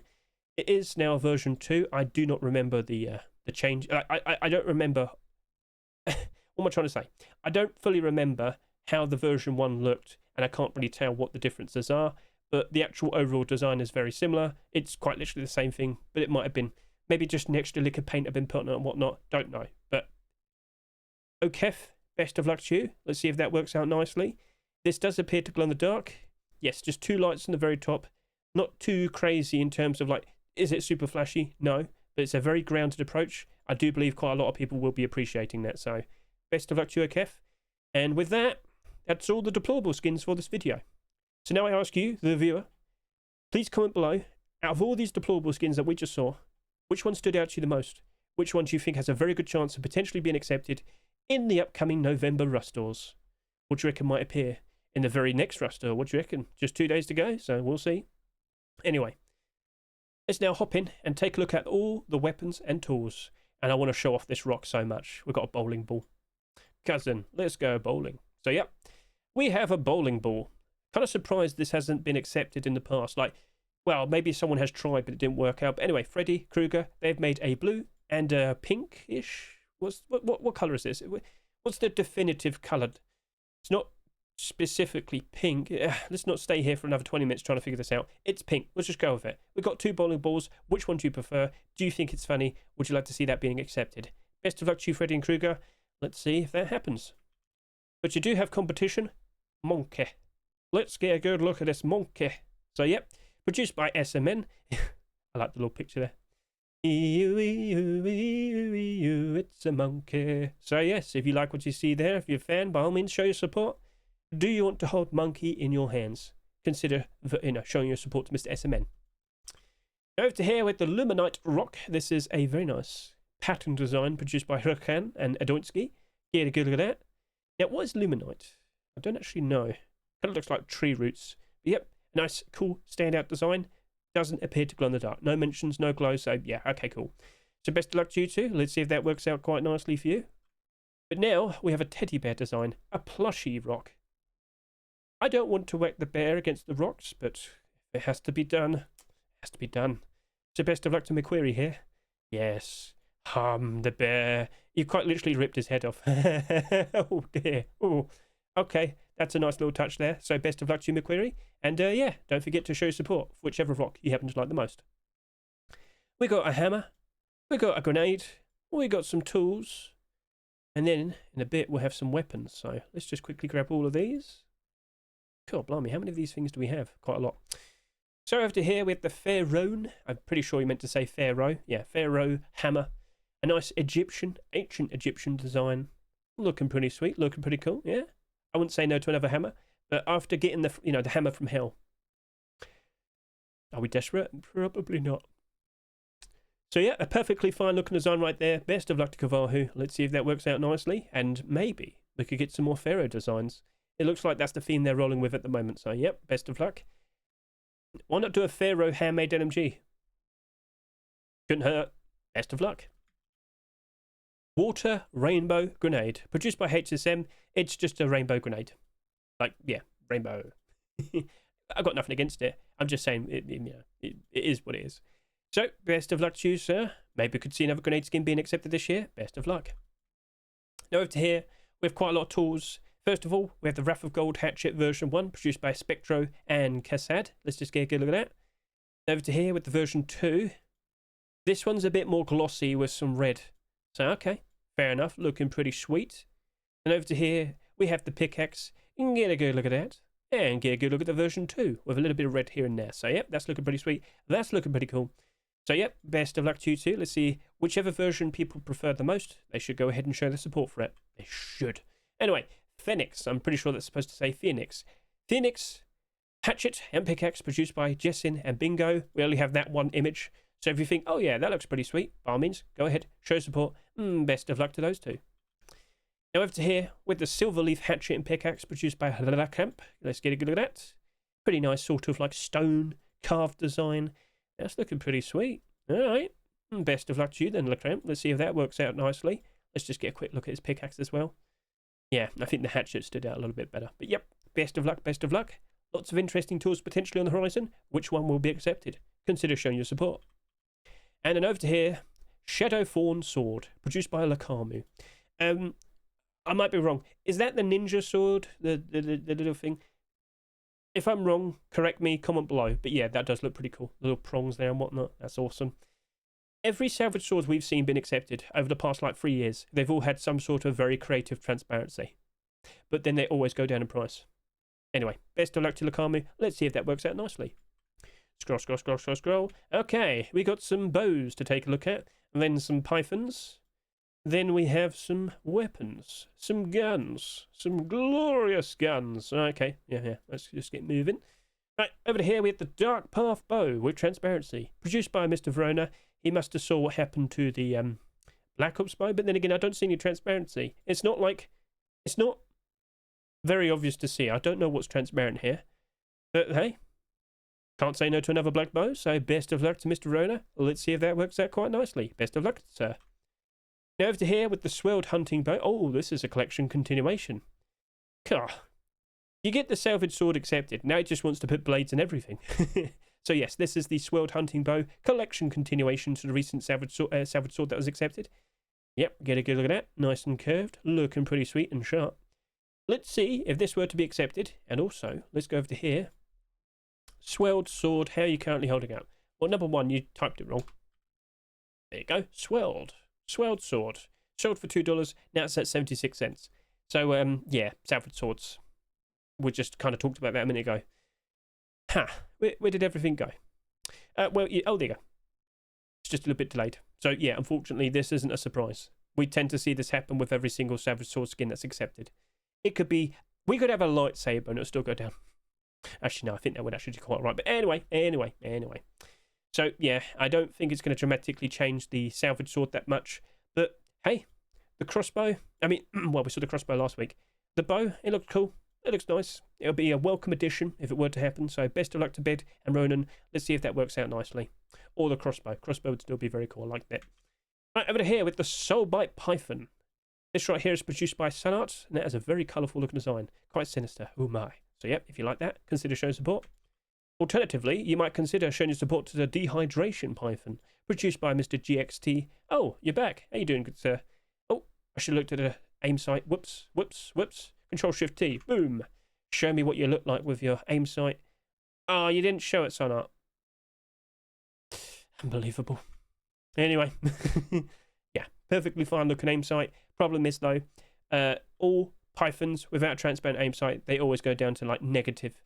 It is now version 2. I do not remember the change. I don't remember. What am I trying to say? I don't fully remember how the version 1 looked, and I can't really tell what the differences are. But the actual overall design is very similar. It's quite literally the same thing, but it might have been maybe just an extra lick of paint have been put on it and whatnot. Don't know. But okay, best of luck to you. Let's see if that works out nicely. This does appear to glow in the dark. Yes, just 2 lights on the very top. Not too crazy in terms of like, is it super flashy? No, but it's a very grounded approach. I do believe quite a lot of people will be appreciating that. So best of luck to you, Kef. And with that, that's all the deployable skins for this video. So now I ask you, the viewer, please comment below, out of all these deployable skins that we just saw, which one stood out to you the most? Which one do you think has a very good chance of potentially being accepted in the upcoming November Rust doors? What do you reckon might appear in the very next Rust door? What do you reckon? Just 2 days to go, so we'll see. Anyway, let's now hop in and take a look at all the weapons and tools. And I want to show off this rock so much. We've got a bowling ball. Cousin, let's go bowling. So, yeah, we have a bowling ball. Kind of surprised this hasn't been accepted in the past. Like, well, maybe someone has tried, but it didn't work out. But anyway, Freddy Krueger, they've made a blue and a pinkish. What color is this? What's the definitive color? It's not specifically pink. Let's not stay here for another 20 minutes trying to figure this out. It's pink. Let's just go with it. We've got 2 bowling balls. Which one do you prefer? Do you think it's funny? Would you like to see that being accepted? Best of luck to you, Freddy and Krueger. Let's see if that happens. But you do have competition. Monkey. Let's get a good look at this monkey. So, yep, produced by SMN. I like the little picture there. It's a monkey. So, yes, if you like what you see there, if you're a fan, by all means, show your support. Do you want to hold monkey in your hands? Consider, showing your support to Mr. SMN. Over to here with the Luminite Rock. This is a very nice pattern design produced by Hurkan and Adonsky. Get a good look at that. Now, what is Luminite? I don't actually know. Kind of looks like tree roots. But yep, nice, cool, standout design. Doesn't appear to glow in the dark. No mentions, no glow, so yeah, okay, cool. So best of luck to you two. Let's see if that works out quite nicely for you. But now we have a teddy bear design, a plushy rock. I don't want to whack the bear against the rocks, but it has to be done. It has to be done. So best of luck to McQuarrie here. Yes. The bear. You quite literally ripped his head off. Oh dear. Oh, okay. That's a nice little touch there. So best of luck to you, McQuarrie. And yeah, don't forget to show support for whichever rock you happen to like the most. We got a hammer. We got a grenade. We got some tools. And then in a bit we'll have some weapons. So let's just quickly grab all of these. Cool, blimey, how many of these things do we have? Quite a lot. So over to here we have the Pharaoh. I'm pretty sure you meant to say Pharaoh. Yeah, Pharaoh hammer. A nice Egyptian, ancient Egyptian design. Looking pretty sweet, looking pretty cool, yeah. I wouldn't say no to another hammer, but after getting the, the hammer from hell. Are we desperate? Probably not. So yeah, a perfectly fine looking design right there. Best of luck to Kavahu. Let's see if that works out nicely, and maybe we could get some more Pharaoh designs. It looks like that's the theme they're rolling with at the moment, so yep, best of luck. Why not do a Pharaoh handmade LMG? Couldn't hurt. Best of luck. Water Rainbow Grenade. Produced by HSM. It's just a rainbow grenade. Like, yeah, rainbow. I've got nothing against it. I'm just saying it is what it is. So, best of luck to you, sir. Maybe we could see another grenade skin being accepted this year. Best of luck. Now over to here, we have quite a lot of tools. First of all, we have the Wrath of Gold Hatchet version 1, produced by Spectro and Cassad. Let's just get a good look at that. Over to here with the version 2. This one's a bit more glossy with some red. So, okay, fair enough. Looking pretty sweet. And over to here, we have the pickaxe. You can get a good look at that. And get a good look at the version 2 with a little bit of red here and there. So, yep, that's looking pretty sweet. That's looking pretty cool. So, yep, best of luck to you too. Let's see whichever version people prefer the most. They should go ahead and show their support for it. They should. Anyway, Phoenix. I'm pretty sure that's supposed to say Phoenix. Phoenix, hatchet and pickaxe produced by Jessin and Bingo. We only have that one image. So if you think, oh yeah, that looks pretty sweet, by all means, go ahead, show support. Best of luck to those two. Now over to here with the Silverleaf hatchet and pickaxe produced by Camp. Let's get a good look at that. Pretty nice sort of like stone carved design. That's looking pretty sweet. All right. Best of luck to you then, LeCramp. Let's see if that works out nicely. Let's just get a quick look at his pickaxe as well. Yeah, I think the hatchet stood out a little bit better. But yep, best of luck, best of luck. Lots of interesting tools potentially on the horizon. Which one will be accepted? Consider showing your support. And then over to here, Shadow Fawn Sword, produced by Lakamu. I might be wrong. Is that the ninja sword? The little thing? If I'm wrong, correct me, comment below. But yeah, that does look pretty cool. Little prongs there and whatnot. That's awesome. Every salvage sword we've seen been accepted over the past like 3 years, they've all had some sort of very creative transparency. But then they always go down in price. Anyway, best of luck to Lakamu. Let's see if that works out nicely. Scroll, scroll, scroll, scroll, scroll. Okay, we got some bows to take a look at. And then some pythons. Then we have some weapons. Some guns. Some glorious guns. Okay, yeah. Let's just get moving. Right, over to here we have the Dark Path Bow with transparency. Produced by Mr. Verona. He must have saw what happened to the Black Ops bow. But then again, I don't see any transparency. It's not very obvious to see. I don't know what's transparent here. But hey, can't say no to another black bow. So best of luck to Mr. Verona. Let's see if that works out quite nicely. Best of luck, sir. Now over to here with the Swirled Hunting Bow. Oh, this is a collection continuation. You get the salvage sword accepted. Now it just wants to put blades and everything. So yes, this is the Swirled Hunting Bow collection continuation to the recent salvage sword that was accepted. Yep, get a good look at that. Nice and curved. Looking pretty sweet and sharp. Let's see if this were to be accepted. And also, let's go over to here. Swirled sword. How are you currently holding out? Well, number one, you typed it wrong. There you go. Swirled. Swirled sword. Sold for $2. Now it's at 76 cents. So, yeah, salvage swords. We just kind of talked about that a minute ago. Where did everything go? Well, oh, there you go. It's just a little bit delayed. So, yeah, unfortunately, this isn't a surprise. We tend to see this happen with every single salvage sword skin that's accepted. It could be, we could have a lightsaber and it'll still go down. Actually, no, I think that would actually be quite right. But anyway. So, yeah, I don't think it's going to dramatically change the salvage sword that much. But, hey, the crossbow, I mean, well, we saw the crossbow last week. The bow, it looked cool. It looks nice. It'll be a welcome addition if it were to happen. So, best of luck to Bed and Ronan. Let's see if that works out nicely. Or the crossbow. Crossbow would still be very cool. I like that. Right, over to here with the Soulbite Python. This right here is produced by Sunart, and that has a very colourful looking design. Quite sinister. Oh my. So, yep, if you like that, consider showing support. Alternatively, you might consider showing your support to the Dehydration Python, produced by Mr. GXT. Oh, you're back. How you doing, good sir? Oh, I should have looked at the aim sight. Whoops. Control-Shift-T. Boom. Show me what you look like with your aim sight. Ah, you didn't show it, Sunart. Unbelievable. Anyway. Yeah, perfectly fine looking aim sight. Problem is, though, all Pythons without transparent aim sight, they always go down to like negative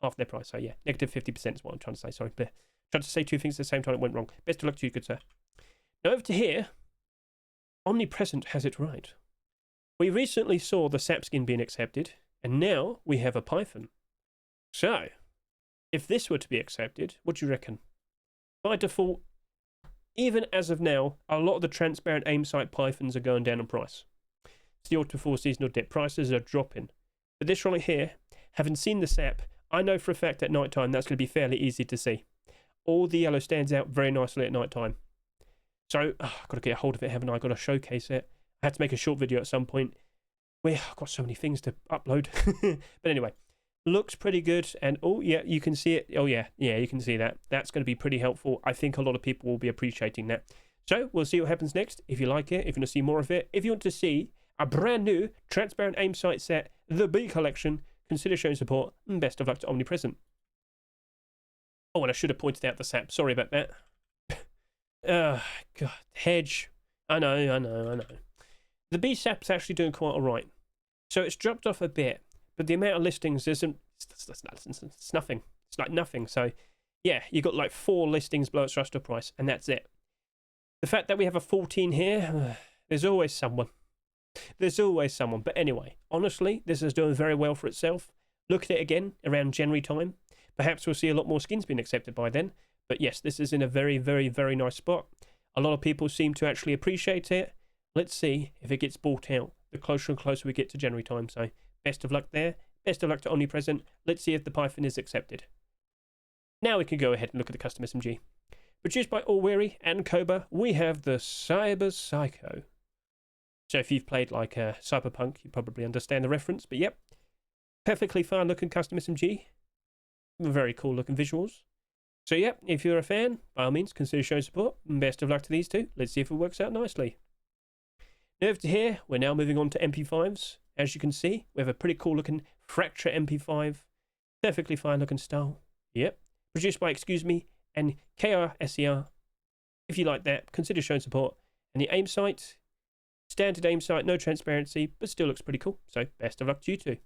half their price. So yeah, negative 50% is what I'm trying to say. Sorry, but tried to say two things at the same time. It went wrong. Best of luck to you, good sir. Now over to here, Omnipresent has it right. We recently saw the sap skin being accepted, and now we have a Python. So, if this were to be accepted, what do you reckon? By default, even as of now, a lot of the transparent aim sight Pythons are going down in price. Steel to 4 seasonal dip prices are dropping. But this right here, having seen the sap, I know for a fact at night time that's going to be fairly easy to see. All the yellow stands out very nicely at night time. So, I've got to get a hold of it, haven't I? I've got to showcase it. I had to make a short video at some point. I've got so many things to upload. But anyway, looks pretty good. And oh yeah, you can see it. Oh yeah, you can see that. That's going to be pretty helpful. I think a lot of people will be appreciating that. So we'll see what happens next. If you like it, if you want to see more of it, if you want to see a brand new transparent aim sight set, the B collection, consider showing support, and best of luck to Omnipresent. Oh, and I should have pointed out the sap. Sorry about that. God, Hedge. I know. The B sap's actually doing quite all right. So it's dropped off a bit, but the amount of listings isn't. It's nothing. It's like nothing. So yeah, you got like 4 listings below its roster price, and that's it. The fact that we have a 14 here, there's always someone. There's always someone. But anyway, honestly, this is doing very well for itself. Look at it again around January time. Perhaps we'll see a lot more skins being accepted by then. But yes, this is in a very, very, very nice spot. A lot of people seem to actually appreciate it. Let's see if it gets bought out the closer and closer we get to January time. So best of luck there. Best of luck to Omnipresent. Let's see if the Python is accepted. Now we can go ahead and look at the custom SMG. Produced by All Weary and Koba, we have the Cyber Psycho. So if you've played like Cyberpunk, you probably understand the reference. But yep, perfectly fine looking custom SMG. Very cool looking visuals. So yep, if you're a fan, by all means, consider showing support. And best of luck to these two. Let's see if it works out nicely. Now over to here, we're now moving on to MP5s. As you can see, we have a pretty cool looking Fracture MP5. Perfectly fine looking style. Yep. Produced by Excuse Me and KRSER. If you like that, consider showing support. And the aim sight, standard aim sight, no transparency, but still looks pretty cool. So best of luck to you two.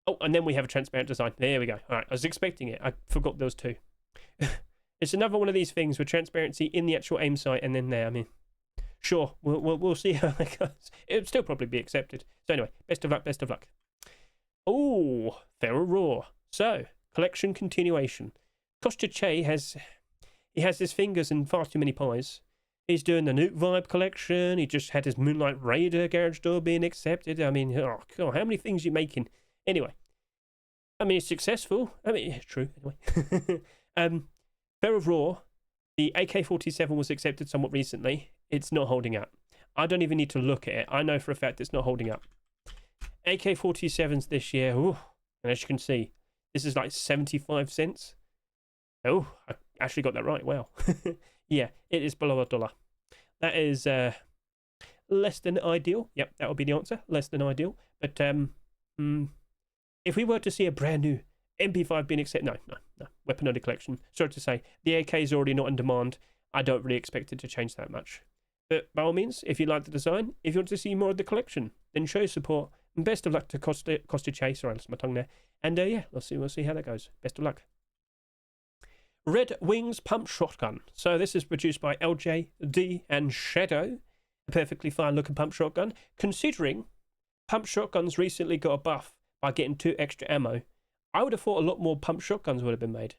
Oh, and then we have a transparent design. There we go. All right, I was expecting it. I forgot those two. It's another one of these things with transparency in the actual aim sight and then there. I mean, sure, we'll see how it goes. It'll still probably be accepted. So anyway, best of luck, best of luck. Oh, Feral Roar. So, collection continuation. Kostya Che has his fingers in far too many pies. He's doing the Nuke Vibe collection. He just had his Moonlight Raider garage door being accepted. I mean, oh god, how many things are you making? Anyway, I mean, it's successful. I mean, it's true. Anyway, Feral Roar, the AK-47 was accepted somewhat recently. It's not holding up. I don't even need to look at it. I know for a fact it's not holding up. AK-47s this year, ooh, and as you can see, this is like 75 cents. Oh, I actually got that right. Wow. Yeah, it is below $1. That is less than ideal. Yep, that would be the answer. Less than ideal. But if we were to see a brand new MP5 being accepted, no, weapon only collection. Sorry to say, the AK is already not in demand. I don't really expect it to change that much. But by all means, if you like the design, if you want to see more of the collection, then show support. And best of luck to Kostya Che. Sorry, I lost my tongue there. And yeah, we'll see how that goes. Best of luck. Red Wings Pump Shotgun. So this is produced by LJ, D, and Shadow. A perfectly fine looking pump shotgun. Considering pump shotguns recently got a buff by getting 2 extra ammo, I would have thought a lot more pump shotguns would have been made.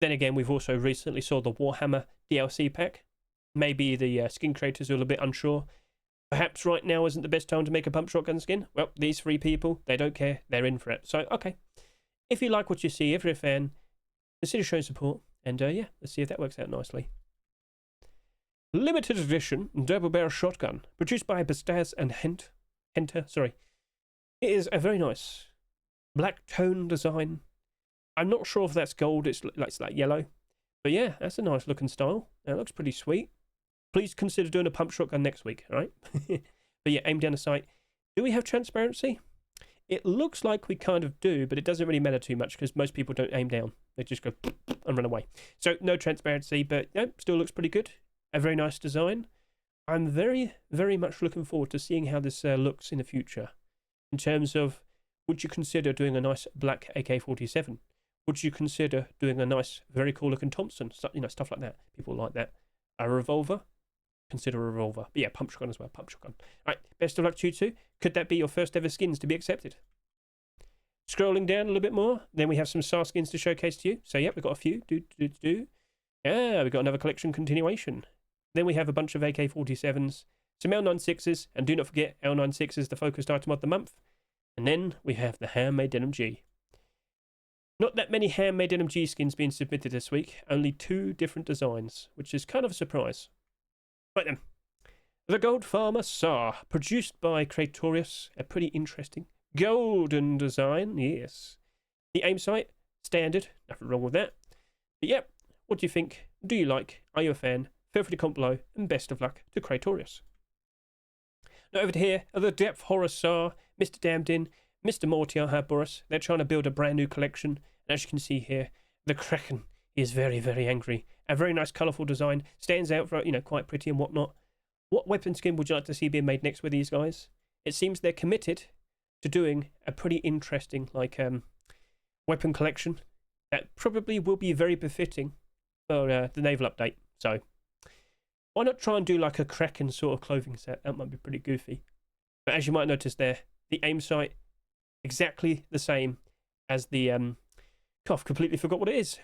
Then again, we've also recently saw the Warhammer DLC pack. Maybe the skin creators are a little bit unsure. Perhaps right now isn't the best time to make a pump shotgun skin. Well, these 3 people, they don't care. They're in for it. So, okay. If you like what you see, if you're a fan, consider showing support. And yeah, let's see if that works out nicely. Limited edition double barrel shotgun. Produced by Bastaz and Henter. Sorry. It is a very nice black tone design. I'm not sure if that's gold. It's like yellow. But yeah, that's a nice looking style. That looks pretty sweet. Please consider doing a pump shotgun next week, all right? But yeah, aim down the sight. Do we have transparency? It looks like we kind of do, but it doesn't really matter too much because most people don't aim down. They just go and run away. So no transparency, but yeah, still looks pretty good. A very nice design. I'm very, very much looking forward to seeing how this looks in the future. In terms of, would you consider doing a nice black AK-47? Would you consider doing a nice, very cool looking Thompson? Stuff like that. People like that. A revolver? Consider a revolver. But yeah, pump shotgun as well. Pump shotgun. All right, best of luck to you two. Could that be your first ever skins to be accepted? Scrolling down a little bit more, then we have some SAR skins to showcase to you. So yeah, we've got a few. Yeah, we've got another collection continuation. Then we have a bunch of AK-47s, some L96s, and do not forget, L96 is the focused item of the month. And then we have the handmade LMG. Not that many handmade LMG skins being submitted this week, only 2 different designs, which is kind of a surprise. Right then, the Gold Farmer SAR, produced by Kratorius, a pretty interesting golden design, yes. The aim sight, standard, nothing wrong with that. But yeah, what do you think? Do you like? Are you a fan? Feel free to comment below, and best of luck to Kratorius. Now over to here are the Depth Horror SAR, Mr. Damned, Mr. Mortiar Herboris. They're trying to build a brand new collection. And as you can see here, the Kraken is very, very angry. A very nice colourful design. Stands out for, quite pretty and whatnot. What weapon skin would you like to see being made next with these guys? It seems they're committed to doing a pretty interesting, weapon collection that probably will be very befitting for the naval update. So why not try and do like a Kraken sort of clothing set? That might be pretty goofy. But as you might notice there, the aim sight exactly the same as the completely forgot what it is.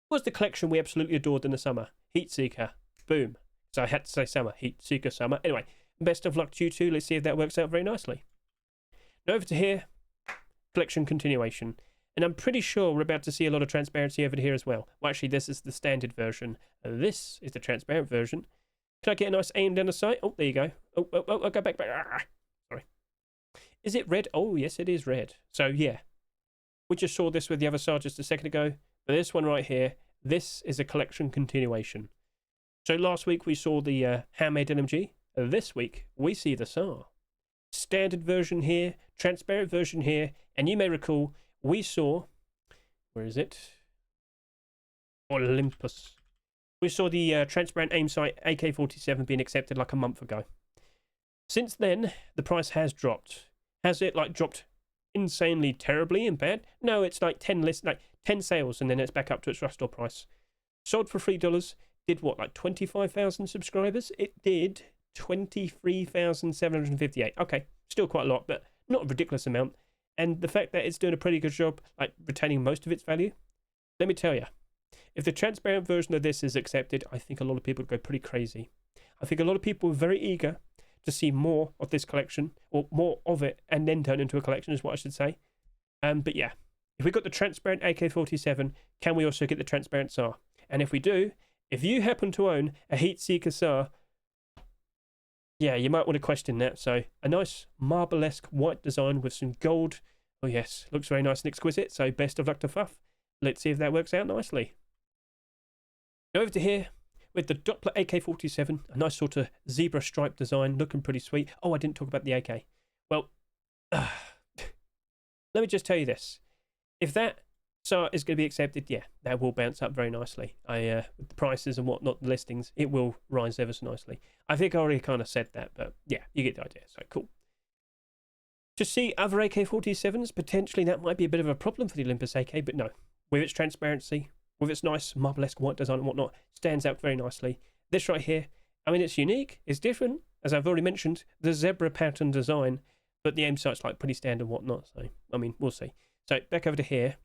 Was the collection we absolutely adored in the summer? Heatseeker. Boom. So I had to say summer. Heatseeker summer. Anyway, best of luck to you two. Let's see if that works out very nicely. Now over to here, collection continuation. And I'm pretty sure we're about to see a lot of transparency over here as well. Well, actually, this is the standard version. This is the transparent version. Can I get a nice aim down the sight? Oh, there you go. Oh, I'll go back. Sorry. Is it red? Oh, yes, it is red. So, yeah. We just saw this with the other SAR just a second ago. But this one right here, this is a collection continuation. So last week we saw the handmade LMG. This week we see the SAR. Standard version here, transparent version here. And you may recall, we saw... Where is it? Olympus. We saw the transparent aim sight AK-47 being accepted like a month ago. Since then, the price has dropped. Has it dropped insanely terribly and bad? No, it's like 10 sales and then it's back up to its restore price. Sold for $3. Did what, 25,000 subscribers? It did 23,758. Okay, still quite a lot, but not a ridiculous amount. And the fact that it's doing a pretty good job, retaining most of its value. Let me tell you, if the transparent version of this is accepted, I think a lot of people would go pretty crazy. I think a lot of people are very eager to see more of this collection, or more of it, and then turn into a collection is what I should say. But yeah, if we got the transparent AK-47, can we also get the transparent SAR? And if we do, if you happen to own a Heatseeker SAR, yeah, you might want to question that. So a nice marble-esque white design with some gold. Oh yes, looks very nice and exquisite. So best of luck to Fuff. Let's see if that works out nicely. Go over to here with the Doppler AK-47, a nice sort of zebra stripe design, looking pretty sweet. Oh, I didn't talk about the AK. Well, let me just tell you this. If that SAR is going to be accepted, yeah, that will bounce up very nicely. With the prices and whatnot, the listings, it will rise ever so nicely. I think I already kind of said that, but yeah, you get the idea. So cool. To see other AK-47s, potentially that might be a bit of a problem for the Olympus AK, but no. With its transparency, with its nice marble-esque white design and whatnot, stands out very nicely. This right here, I mean, it's unique, it's different. As I've already mentioned, the zebra pattern design, but the aim sight's pretty standard and whatnot. So, I mean, we'll see. So, back over to here.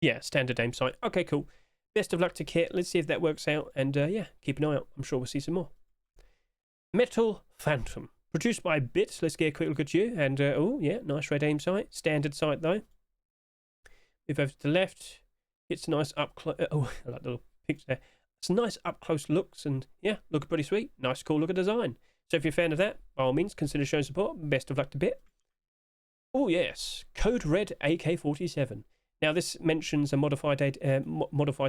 Yeah, standard aim sight. Okay, cool. Best of luck to Kit. Let's see if that works out. And yeah, keep an eye out. I'm sure we'll see some more. Metal Phantom. Produced by Bits. Let's get a quick look at you. And, oh, yeah, nice red aim sight. Standard sight, though. Move over to the left. It's a nice up close. Oh, I like the little picture there. It's nice up close looks. And, yeah, looking pretty sweet. Nice, cool look of design. So if you're a fan of that, by all means, consider showing support. Best of luck to Bit. Oh, yes. Code Red AK-47. Now, this mentions a modified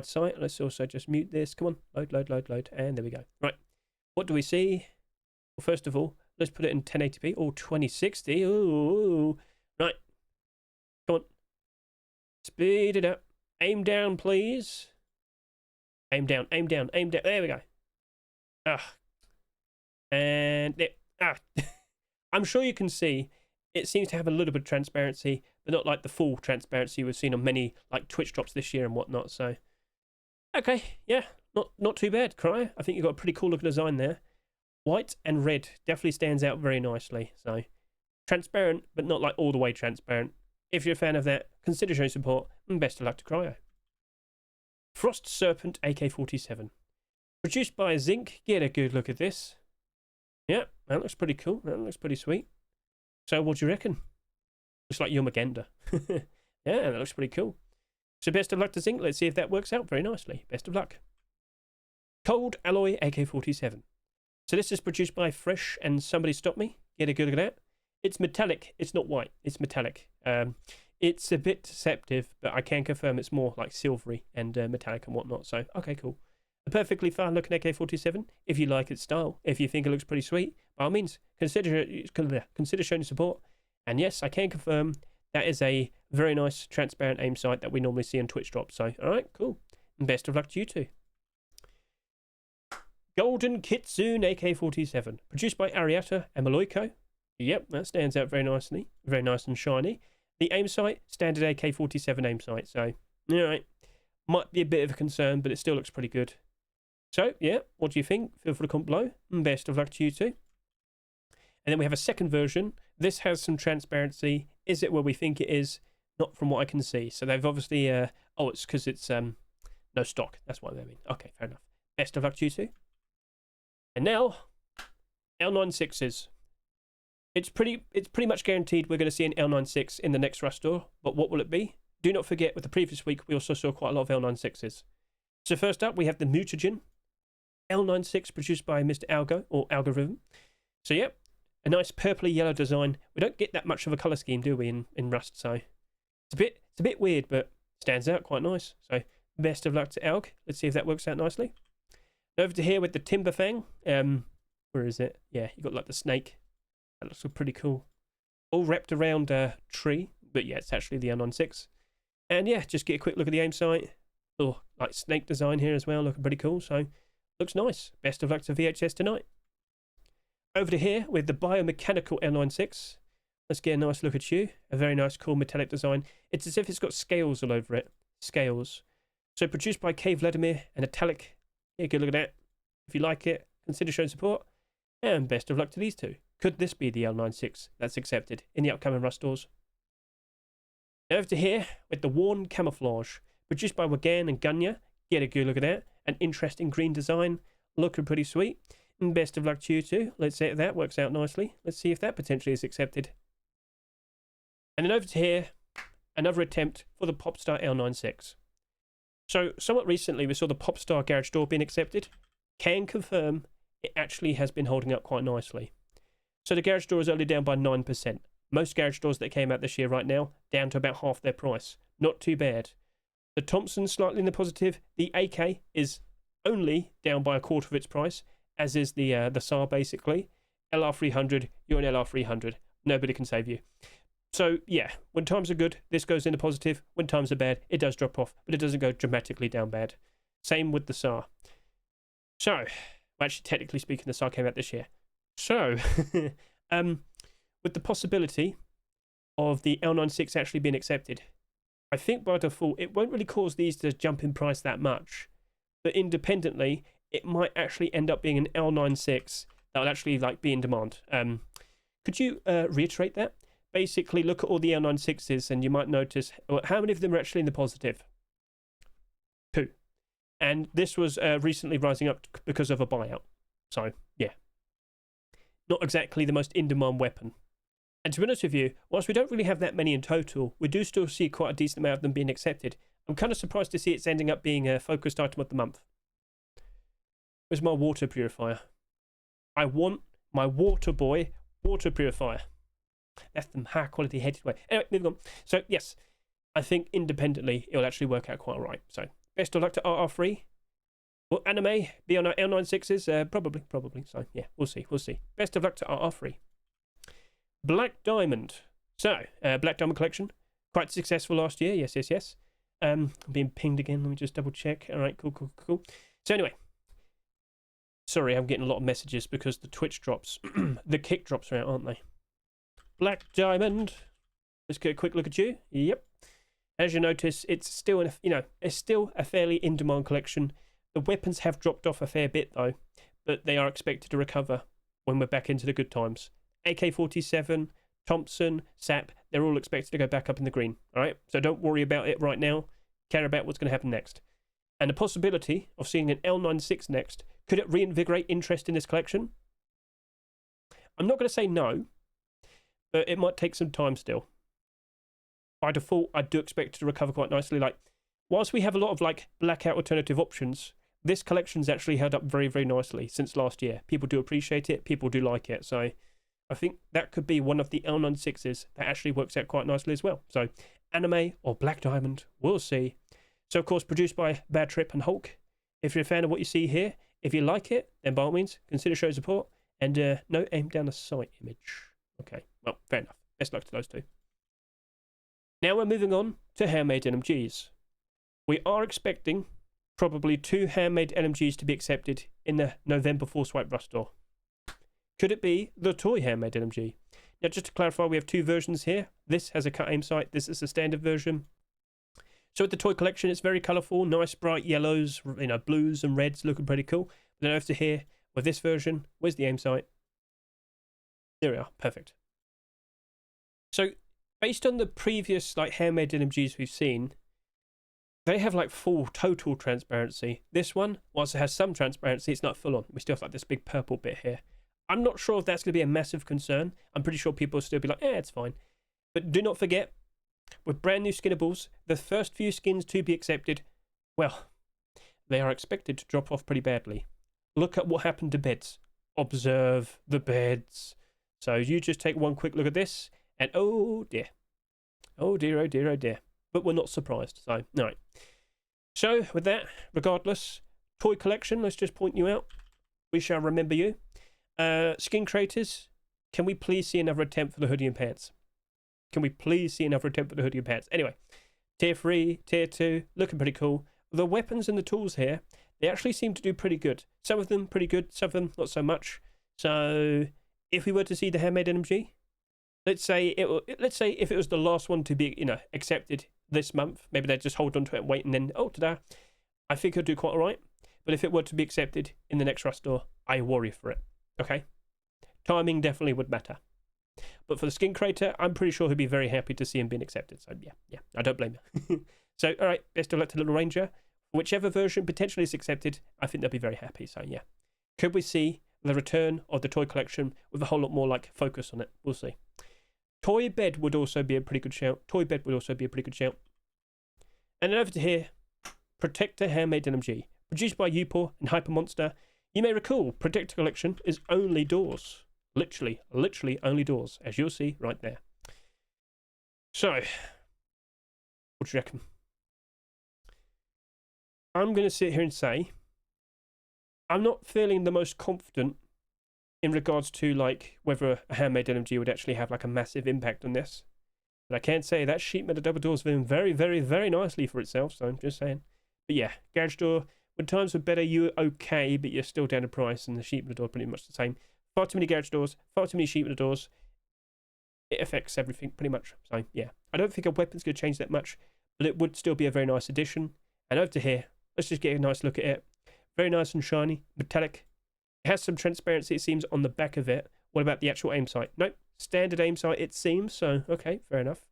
sight. Let's also just mute this. Come on. Load. And there we go. Right. What do we see? Well, first of all, let's put it in 1080p or 2060. Ooh. Right. Come on. Speed it up. Aim down, please. Aim down. There we go. And there. I'm sure you can see it seems to have a little bit of transparency, but not like the full transparency we've seen on many Twitch drops this year and whatnot. So, okay, yeah, not too bad, Cryer. I think you've got a pretty cool looking design there. White and red definitely stands out very nicely. So, transparent, but not all the way transparent. If you're a fan of that, consider showing support, and best of luck to Cryo. Frost Serpent AK-47. Produced by Zinc. Get a good look at this. Yeah, that looks pretty cool. That looks pretty sweet. So what do you reckon? Looks like your Magenda. Yeah, that looks pretty cool. So best of luck to Zinc. Let's see if that works out very nicely. Best of luck. Cold Alloy AK-47. So this is produced by Fresh and Somebody Stop Me. Get a good look at that. It's metallic. It's not white. It's metallic. It's a bit deceptive, but I can confirm it's more like silvery and metallic and whatnot. So, okay, cool. A perfectly fine looking AK-47 if you like its style. If you think it looks pretty sweet, by all means, consider showing support. And yes, I can confirm that is a very nice transparent aim sight that we normally see on Twitch drops. So, all right, cool. And best of luck to you two. Golden Kitsune AK-47, produced by Ariata and Maloiko. Yep, that stands out very nicely. Very nice and shiny. The aim sight, standard AK-47 aim sight. So, all right. Might be a bit of a concern, but it still looks pretty good. So, yeah, what do you think? Feel free to comment below. And best of luck to you too. And then we have a second version. This has some transparency. Is it where we think it is? Not from what I can see. So they've obviously... oh, it's because it's no stock. That's what I mean. Okay, fair enough. Best of luck to you too. And now, L96s. It's pretty much guaranteed we're going to see an L96 in the next Rust store. But what will it be? Do not forget, with the previous week, we also saw quite a lot of L96s. So first up, we have the Mutagen L96, produced by Mr. Algo, or Algorithm. So yep, a nice purpley yellow design. We don't get that much of a colour scheme, do we, in Rust? So it's a bit weird, but stands out quite nice. So best of luck to Alg. Let's see if that works out nicely. Over to here with the Timberfang. Where is it? Yeah, you got like the snake. That looks pretty cool. All wrapped around a tree, but yeah, it's actually the L96. And yeah, just get a quick look at the aim sight. Oh, like snake design here as well, looking pretty cool. So looks nice. Best of luck to VHS tonight. Over to here with the biomechanical L96. Let's get a nice look at you. A very nice, cool metallic design. It's as if it's got scales all over it. Scales. So produced by K. Vladimir and Italic. Yeah, good look at that. If you like it, consider showing support. And best of luck to these two. Could this be the L96 that's accepted in the upcoming Rust stores? Over to here with the Worn Camouflage. Produced by Wagan and Gunya. Get a good look at that. An interesting green design. Looking pretty sweet. And best of luck to you too. Let's see if that works out nicely. Let's see if that potentially is accepted. And then over to here, another attempt for the Popstar L96. So, somewhat recently, we saw the Popstar garage door being accepted. Can confirm it actually has been holding up quite nicely. So, the garage door is only down by 9%. Most garage doors that came out this year right now, down to about half their price. Not too bad. The Thompson slightly in the positive. The AK is only down by a quarter of its price, as is the SAR basically. LR300, you're an LR300. Nobody can save you. So, yeah, when times are good, this goes in the positive. When times are bad, it does drop off, but it doesn't go dramatically down bad. Same with the SAR. So, actually, technically speaking, the SAR came out this year. So, with the possibility of the L96 actually being accepted, I think by default, it won't really cause these to jump in price that much. But independently, it might actually end up being an L96 that will actually be in demand. Could you reiterate that? Basically, look at all the L96s and you might notice how many of them are actually in the positive. 2. And this was recently rising up because of a buyout. So, yeah. Not exactly the most in-demand weapon. And to be honest with you, whilst we don't really have that many in total, we do still see quite a decent amount of them being accepted. I'm kind of surprised to see it's ending up being a focused item of the month. Where's my water purifier? I want my water boy water purifier. That's the high quality headed way. Anyway, moving on. So, yes, I think independently it'll actually work out quite alright. So, best of luck to RR3. Will anime be on our L96s? Probably. So, yeah, we'll see. Best of luck to RR3. Black Diamond. So, Black Diamond collection. Quite successful last year. Yes. I'm being pinged again. Let me just double check. Alright, cool. So, anyway. Sorry, I'm getting a lot of messages because the Twitch drops, the kick drops are out, aren't they? Black Diamond. Let's get a quick look at you. Yep. As you notice, it's still a fairly in-demand collection. The weapons have dropped off a fair bit though, but they are expected to recover when we're back into the good times. AK-47, Thompson, SAP, they're all expected to go back up in the green. All right, so don't worry about it right now. Care about what's going to happen next. And the possibility of seeing an L96 next, could it reinvigorate interest in this collection? I'm not going to say no, but it might take some time still. By default, I do expect it to recover quite nicely. Whilst we have a lot of blackout alternative options, this collection's actually held up very, very nicely since last year. People do appreciate it. People do like it. So I think that could be one of the L96s that actually works out quite nicely as well. So anime or black diamond, we'll see. So of course produced by Bad Trip and Hulk. If you're a fan of what you see here, if you like it, then by all means consider show support, and no aim down the sight image. Okay, well, fair enough. Best luck to those two. Now we're moving on to handmade LMGs. We are expecting probably 2 handmade LMGs to be accepted in the November Force White Rust store. Could it be the toy handmade LMG? Now, just to clarify, we have 2 versions here. This has a cut aim sight. This is the standard version. So with the toy collection, it's very colourful, nice bright yellows, blues and reds, looking pretty cool. But then over to here, with this version, where's the aim sight? There we are, perfect. So based on the previous handmade LMGs we've seen, they have full total transparency. This one, whilst it has some transparency, it's not full on. We still have this big purple bit here. I'm not sure if that's going to be a massive concern. I'm pretty sure people will still be like, it's fine. But do not forget, with brand new Skinnables, the first few skins to be accepted, well, they are expected to drop off pretty badly. Look at what happened to beds. Observe the beds. So you just take one quick look at this, and oh dear. Oh dear, oh dear, oh dear. But we're not surprised. So, all right. So, with that, regardless, toy collection, let's just point you out. We shall remember you. Skin creators, can we please see another attempt for the hoodie and pants? Can we please see another attempt for the hoodie and pants? Anyway, tier 3, tier 2, looking pretty cool. The weapons and the tools here, they actually seem to do pretty good. Some of them pretty good, some of them not so much. So, if we were to see the handmade LMG, let's say if it was the last one to be accepted this month, maybe they'd just hold on to it and wait, and then ta-da, I think it'll do quite alright. But if it were to be accepted in the next Rust store, I worry for it. Okay, timing definitely would matter. But for the skin creator, I'm pretty sure he'll be very happy to see him being accepted. So yeah, I don't blame you. So all right, best of luck to Little Ranger. Whichever version potentially is accepted, I think they'll be very happy. So yeah, could we see the return of the toy collection with a whole lot more focus on it? We'll see. Toy bed would also be a pretty good shout. Toy bed would also be a pretty good shout. And then over to here, Protector handmade LMG, produced by Upor and Hyper Monster. You may recall, Protector collection is only doors. Literally only doors, as you'll see right there. So, what do you reckon? I'm going to sit here and say, I'm not feeling the most confident in regards to whether a handmade LMG would actually have a massive impact on this. But I can say that sheet metal double door's been very, very, very nicely for itself, so I'm just saying. But yeah, garage door, when times were better, you were okay, but you're still down in price, and the sheet metal door pretty much the same. Far too many garage doors, far too many sheet metal doors. It affects everything pretty much. So yeah, I don't think a weapon's going to change that much, but it would still be a very nice addition. And over to here, let's just get a nice look at it. Very nice and shiny, metallic. It has some transparency, it seems, on the back of it. What about the actual aim sight? Nope, standard aim sight, it seems. So okay, fair enough.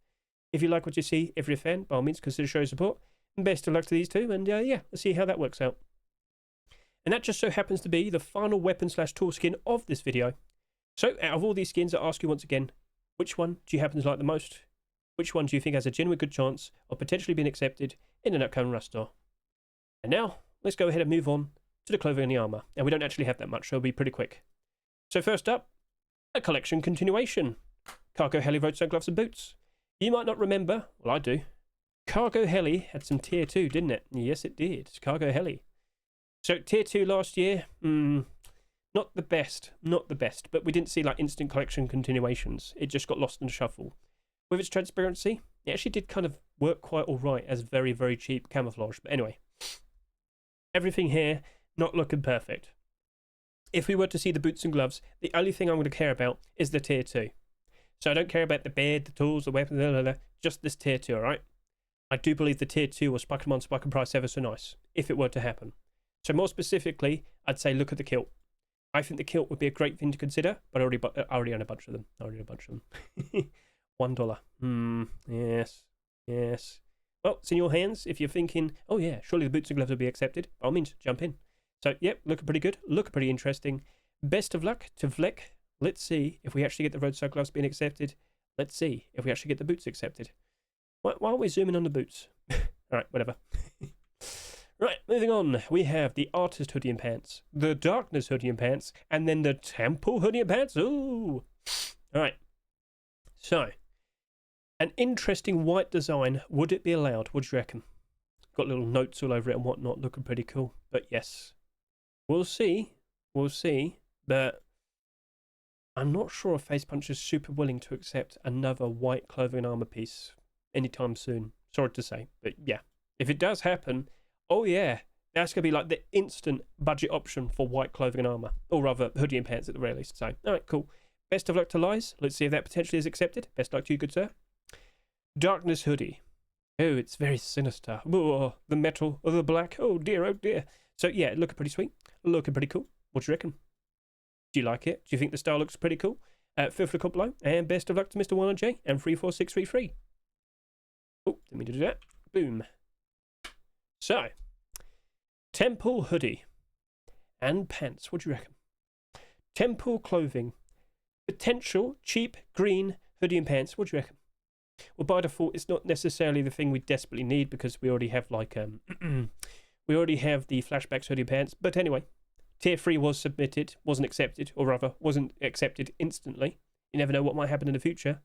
If you like what you see, if you're a fan, by all means consider showing support. And best of luck to these two. And yeah, let's see how that works out. And that just so happens to be the final weapon/tool skin of this video. So out of all these skins, I ask you once again, which one do you happen to like the most? Which one do you think has a genuine good chance of potentially being accepted in an upcoming Rust store? And now, let's go ahead and move on to the clothing and the armour. And we don't actually have that much, so it'll be pretty quick. So first up, a collection continuation. Cargo Heli roadside gloves and boots. You might not remember, well I do, Cargo Heli had some tier 2, didn't it? Yes it did, it's Cargo Heli. So tier 2 last year, not the best, but we didn't see instant collection continuations. It just got lost in the shuffle. With its transparency, it actually did kind of work quite alright as very, very cheap camouflage. But anyway, everything here not looking perfect. If we were to see the boots and gloves, the only thing I'm going to care about is the tier 2. So I don't care about the bed, the tools, the weapons, just this tier 2, alright? I do believe the tier 2 will spike them on, spike and price ever so nice, if it were to happen. So more specifically, I'd say look at the kilt. I think the kilt would be a great thing to consider, but I already own a bunch of them. $1. Yes. Well, it's in your hands. If you're thinking, oh yeah, surely the boots and gloves will be accepted, by all means, jump in. So, yep, looking pretty good, looking pretty interesting. Best of luck to Vlek. Let's see if we actually get the roadside gloves being accepted. Let's see if we actually get the boots accepted. Why aren't we zooming on the boots? Alright, whatever. Right, moving on. We have the Artist hoodie and pants, the Darkness hoodie and pants, and then the Temple hoodie and pants. Ooh! All right. So, an interesting white design. Would it be allowed? What do you reckon? Got little notes all over it and whatnot, looking pretty cool. But yes, we'll see. We'll see. But I'm not sure if Face Punch is super willing to accept another white clothing and armor piece anytime soon. Sorry to say. But yeah, if it does happen, oh yeah, that's going to be like the instant budget option for white clothing and armor. Or rather, hoodie and pants at the very least. So, all right, cool. Best of luck to Lies. Let's see if that potentially is accepted. Best luck to you, good sir. Darkness hoodie. Oh, it's very sinister. Oh, the metal, oh, the black. Oh dear, oh dear. So yeah, looking pretty sweet. Looking pretty cool. What do you reckon? Do you like it? Do you think the style looks pretty cool? Feel free to comment below. And best of luck to Mr. 1RJ and 34633. Oh, let me do that. Boom. So, Temple hoodie and pants. What do you reckon? Temple clothing. Potential cheap green hoodie and pants. What do you reckon? Well, by default, it's not necessarily the thing we desperately need because we already have like we already have the flashbacks hoodie and pants. But anyway, tier 3 was submitted, wasn't accepted, or rather, wasn't accepted instantly. You never know what might happen in the future.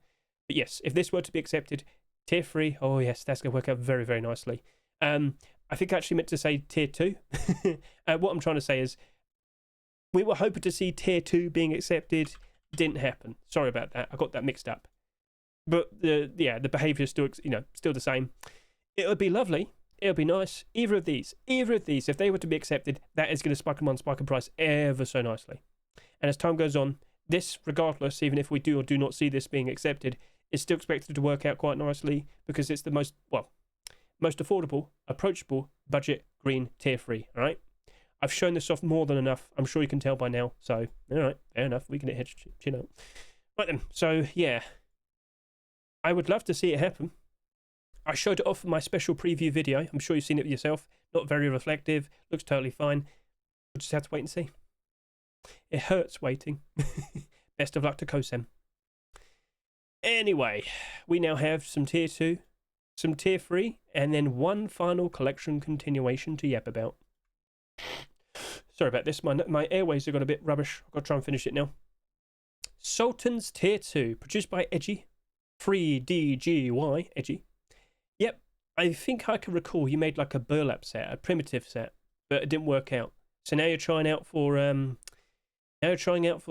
But yes, if this were to be accepted, tier 3, oh yes, that's going to work out very, very nicely. I think I actually meant to say tier 2. What I'm trying to say is, we were hoping to see tier 2 being accepted. Didn't happen. Sorry about that. I got that mixed up. But the behaviour is still, still the same. It would be lovely. It would be nice. Either of these, if they were to be accepted, that is going to spike them on spike in price ever so nicely. And as time goes on, this, regardless, even if we do or do not see this being accepted, is still expected to work out quite nicely because it's the most affordable, approachable, budget green tier 3. All right. I've shown this off more than enough. I'm sure you can tell by now. So, all right, fair enough. We can hit Hedge, chin out. Right then. So yeah. I would love to see it happen. I showed it off in my special preview video. I'm sure you've seen it yourself. Not very reflective. Looks totally fine. We'll just have to wait and see. It hurts waiting. Best of luck to Kosem. Anyway, we now have some tier 2, some tier 3, and then one final collection continuation to yap about. Sorry about this. My airways have got a bit rubbish. I've got to try and finish it now. Sultan's tier 2, produced by Edgy. 3DGY, Edgy. Yep, I think I can recall you made like a burlap set, a primitive set, but it didn't work out. So now you're trying out for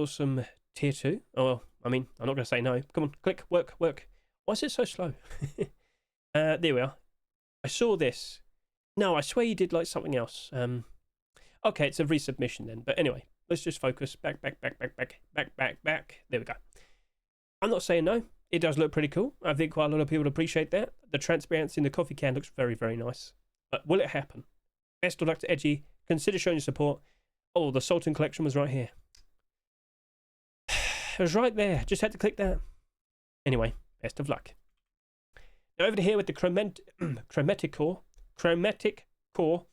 some tier 2. Oh well, I mean, I'm not going to say no. Come on, click, work. Why is it so slow? There we are. I saw this. No, I swear you did like something else. Okay, it's a resubmission then. But anyway, let's just focus. Back. There we go. I'm not saying no. It does look pretty cool. I think quite a lot of people appreciate that. The transparency in the coffee can looks very, very nice. But will it happen? Best of luck to Edgy. Consider showing your support. Oh, the Sultan collection was right here. It was right there. Just had to click that. Anyway, best of luck. Now over to here with the Chromatic Core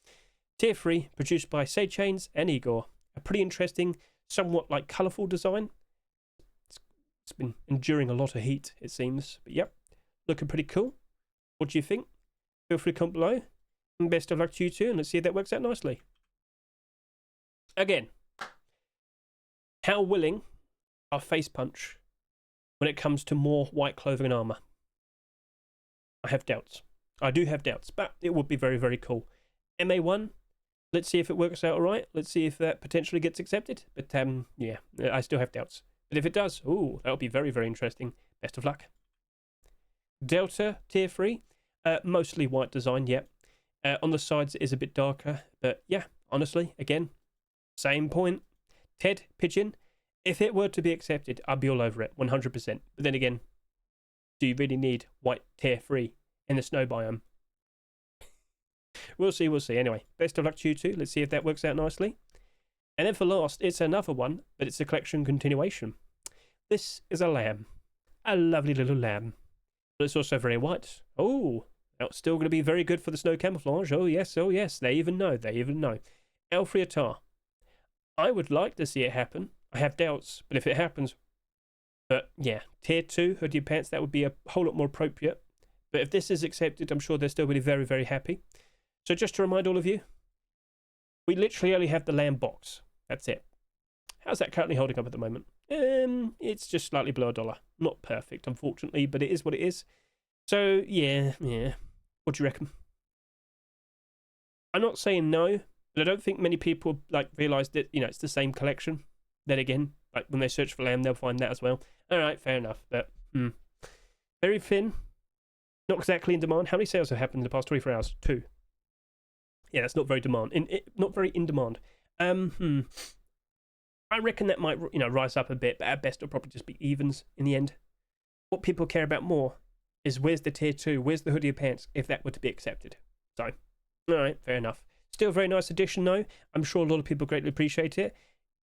Tier 3, produced by Sage Chains and Igor. A pretty interesting, somewhat like colourful design. It's been enduring a lot of heat, it seems. But yep, looking pretty cool. What do you think? Feel free to comment below. And best of luck to you too, and let's see if that works out nicely. Again, how willing are Face Punch when it comes to more white clothing and armour? I have doubts. I do have doubts, but it would be very, very cool. MA1, let's see if it works out alright. Let's see if that potentially gets accepted. But yeah, I still have doubts. But if it does, ooh, that'll be very, very interesting. Best of luck. Delta Tier 3, mostly white design, yep. On the sides it is a bit darker, but yeah, honestly, again, same point. Ted Pigeon, if it were to be accepted, I'd be all over it, 100%. But then again, do you really need white Tier 3 in the snow biome? We'll see. Anyway, best of luck to you too. Let's see if that works out nicely. And then for last, it's another one, but it's a collection continuation. This is a lamb. A lovely little lamb. But it's also very white. Oh, that's still going to be very good for the snow camouflage. Oh yes. They even know. Alfriatar. I would like to see it happen. I have doubts, but if it happens... But yeah, tier 2 hoodie pants, that would be a whole lot more appropriate. But if this is accepted, I'm sure they're still going to be very, very happy. So just to remind all of you, we literally only have the lamb box. That's it. How's that currently holding up at the moment? It's just slightly below $1. Not perfect, unfortunately, but it is what it is. So, yeah. What do you reckon? I'm not saying no, but I don't think many people, like, realise that, you know, it's the same collection. Then again, like, when they search for lamb, they'll find that as well. Alright, fair enough, but, very thin. Not exactly in demand. How many sales have happened in the past 24 hours? 2. Yeah, that's not very not very in demand. I reckon that might, you know, rise up a bit, but at best it'll probably just be evens in the end. What people care about more is where's the tier 2, where's the hoodie pants, if that were to be accepted. So, alright, fair enough. Still a very nice addition though. I'm sure a lot of people greatly appreciate it.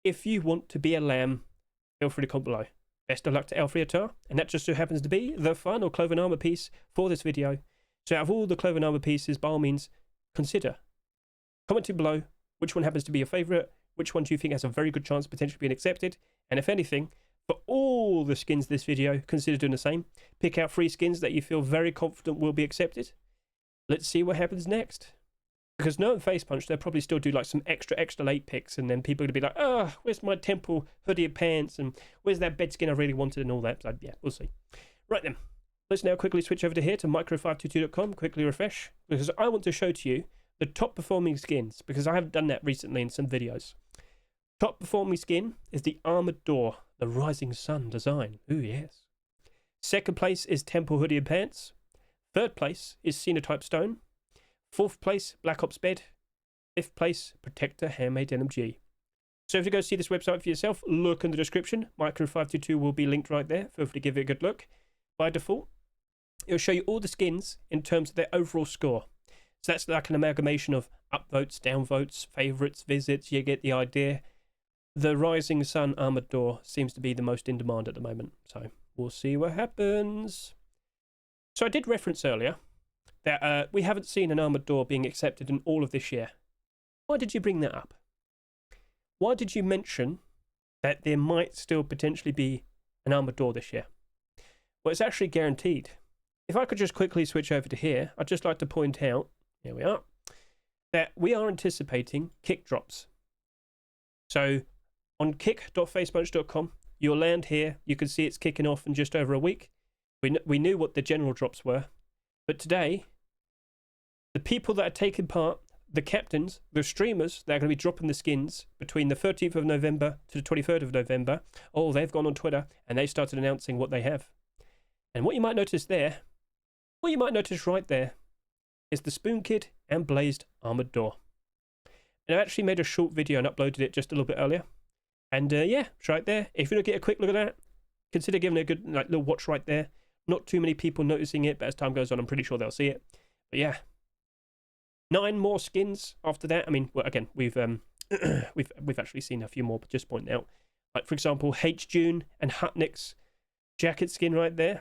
If you want to be a lamb, feel free to comment below. Best of luck to L3 and that just so happens to be the final clothing armor piece for this video. So out of all the clothing armor pieces, by all means, consider commenting below which one happens to be your favourite, which one do you think has a very good chance of potentially being accepted, and if anything, for all the skins this video, consider doing the same. Pick out 3 skins that you feel very confident will be accepted. Let's see what happens next. Because knowing Face Punch, they'll probably still do like some extra late picks, and then people are going to be like, oh, where's my temple hoodie and pants, and where's that bed skin I really wanted, and all that. So yeah, we'll see. Right then, let's now quickly switch over to here to micro522.com, quickly refresh, because I want to show to you the top performing skins, because I have done that recently in some videos. Top performing skin is the Armored Door, the Rising Sun design. Ooh, yes. Second place is Temple Hoodie and Pants. Third place is Sinotype Stone. Fourth place, Black Ops Bed. Fifth place, Protector Handmade LMG. So if you go see this website for yourself, look in the description. Micro522 will be linked right there. Feel free to give it a good look. By default, it'll show you all the skins in terms of their overall score. So that's like an amalgamation of upvotes, downvotes, favourites, visits. You get the idea. The Rising Sun Armored Door seems to be the most in demand at the moment. So we'll see what happens. So I did reference earlier that we haven't seen an Armored Door being accepted in all of this year. Why did you bring that up? Why did you mention that there might still potentially be an Armored Door this year? Well, it's actually guaranteed. If I could just quickly switch over to here, I'd just like to point out, here we are, that we are anticipating kick drops. So on kick.facepunch.com, you'll land here. You can see it's kicking off in just over a week. We knew what the general drops were. But today, the people that are taking part, the captains, the streamers that are going to be dropping the skins between the 13th of November to the 23rd of November, oh, they've gone on Twitter and they started announcing what they have. And what you might notice there, what you might notice right there, is the Spoon Kid and Blazed Armored Door. And I actually made a short video and uploaded it just a little bit earlier. And yeah, it's right there. If you want to get a quick look at that, consider giving it a good like little watch right there. Not too many people noticing it, but as time goes on, I'm pretty sure they'll see it. But yeah, 9 more skins after that. I mean, well, again, we've actually seen a few more, but just pointing out, like for example, H June and Hutnick's jacket skin right there,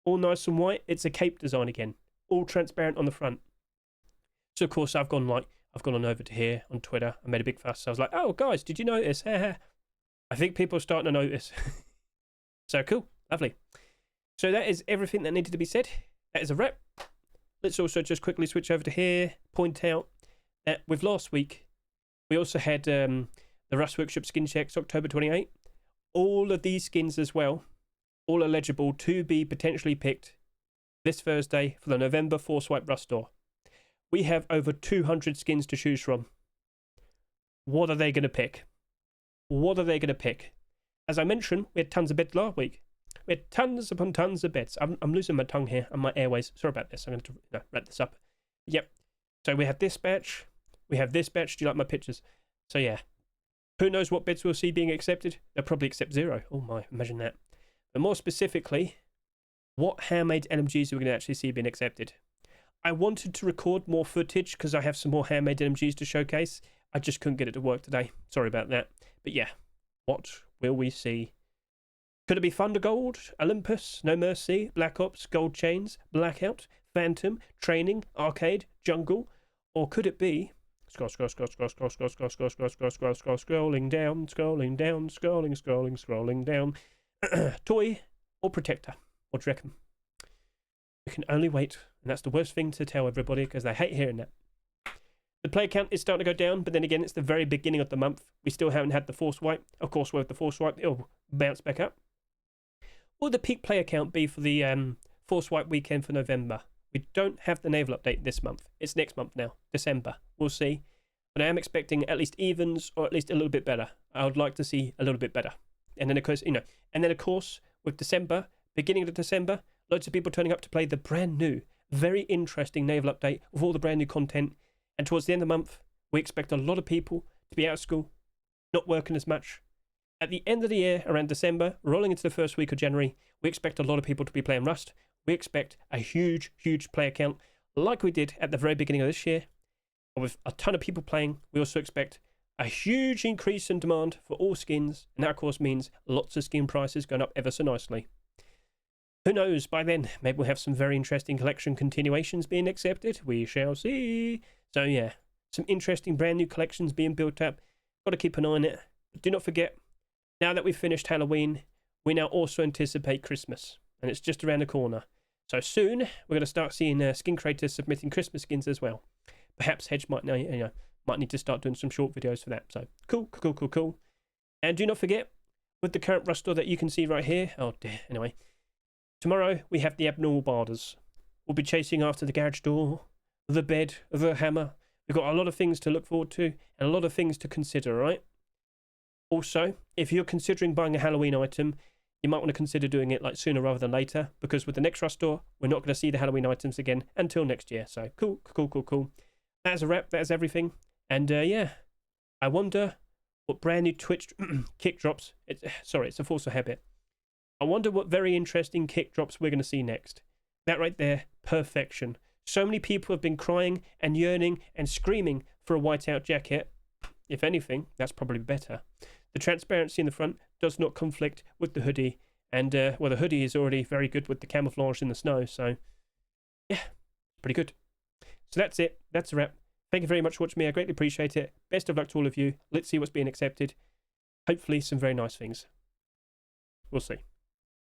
all nice and white. It's a cape design again, all transparent on the front. So of course, I've gone on over to here on Twitter. I made a big fuss. So I was like, oh guys, did you notice? I think people are starting to notice. So cool, lovely. So that is everything that needed to be said. That is a wrap. Let's also just quickly switch over to here, point out that with last week, we also had the Rust Workshop Skin Checks October 28. All of these skins as well, all eligible to be potentially picked this Thursday for the November 4 Swipe Rust Store. We have over 200 skins to choose from. What are they going to pick? What are they going to pick? As I mentioned, we had tons of beds last week. We had tons upon tons of beds. I'm losing my tongue here and my airways. Sorry about this. I'm going to wrap this up. Yep. So we have this batch. We have this batch. Do you like my pictures? So yeah. Who knows what beds we'll see being accepted? They'll probably accept 0. Oh my, imagine that. But more specifically, what handmade LMGs are we going to actually see being accepted? I wanted to record more footage because I have some more handmade LMGs to showcase. I just couldn't get it to work today. Sorry about that. But yeah, what will we see? Could it be Thunder Gold, Olympus, No Mercy, Black Ops, Gold Chains, Blackout, Phantom, Training, Arcade, Jungle? Or could it be scrolling down, Toy or Protector? What do you reckon? We can only wait, and that's the worst thing to tell everybody because they hate hearing that. The player count is starting to go down, but then again, it's the very beginning of the month. We still haven't had the force wipe. Of course, with the force wipe, it'll bounce back up. What will the peak player count be for the force wipe weekend for November? We don't have the naval update this month. It's next month now, December. We'll see. But I am expecting at least evens or at least a little bit better. I would like to see a little bit better. And then, of course, with December, beginning of December, loads of people turning up to play the brand new, very interesting naval update with all the brand new content. And towards the end of the month, we expect a lot of people to be out of school, not working as much. At the end of the year, around December, rolling into the first week of January, we expect a lot of people to be playing Rust. We expect a huge, huge player count, like we did at the very beginning of this year. With a ton of people playing, we also expect a huge increase in demand for all skins, and that of course means lots of skin prices going up ever so nicely. Who knows, by then, maybe we'll have some very interesting collection continuations being accepted. We shall see. So yeah, some interesting brand new collections being built up. Got to keep an eye on it. But do not forget, now that we've finished Halloween, we now also anticipate Christmas. And it's just around the corner. So soon, we're going to start seeing skin creators submitting Christmas skins as well. Perhaps Hedge might need to start doing some short videos for that. So cool. And do not forget, with the current Rust store that you can see right here. Oh dear, anyway. Tomorrow, we have the abnormal barders. We'll be chasing after the garage door, the bed, the hammer. We've got a lot of things to look forward to and a lot of things to consider, right? Also, if you're considering buying a Halloween item, you might want to consider doing it like sooner rather than later, because with the next Rust store, we're not going to see the Halloween items again until next year. So cool. That's a wrap. That's everything. And yeah, I wonder what brand new Twitch kick drops. It's a force of habit. I wonder what very interesting kick drops we're going to see next. That right there, perfection. So many people have been crying and yearning and screaming for a whiteout jacket. If anything, that's probably better. The transparency in the front does not conflict with the hoodie. And, well, the hoodie is already very good with the camouflage in the snow. So, yeah, pretty good. So that's it. That's a wrap. Thank you very much for watching me. I greatly appreciate it. Best of luck to all of you. Let's see what's being accepted. Hopefully some very nice things. We'll see.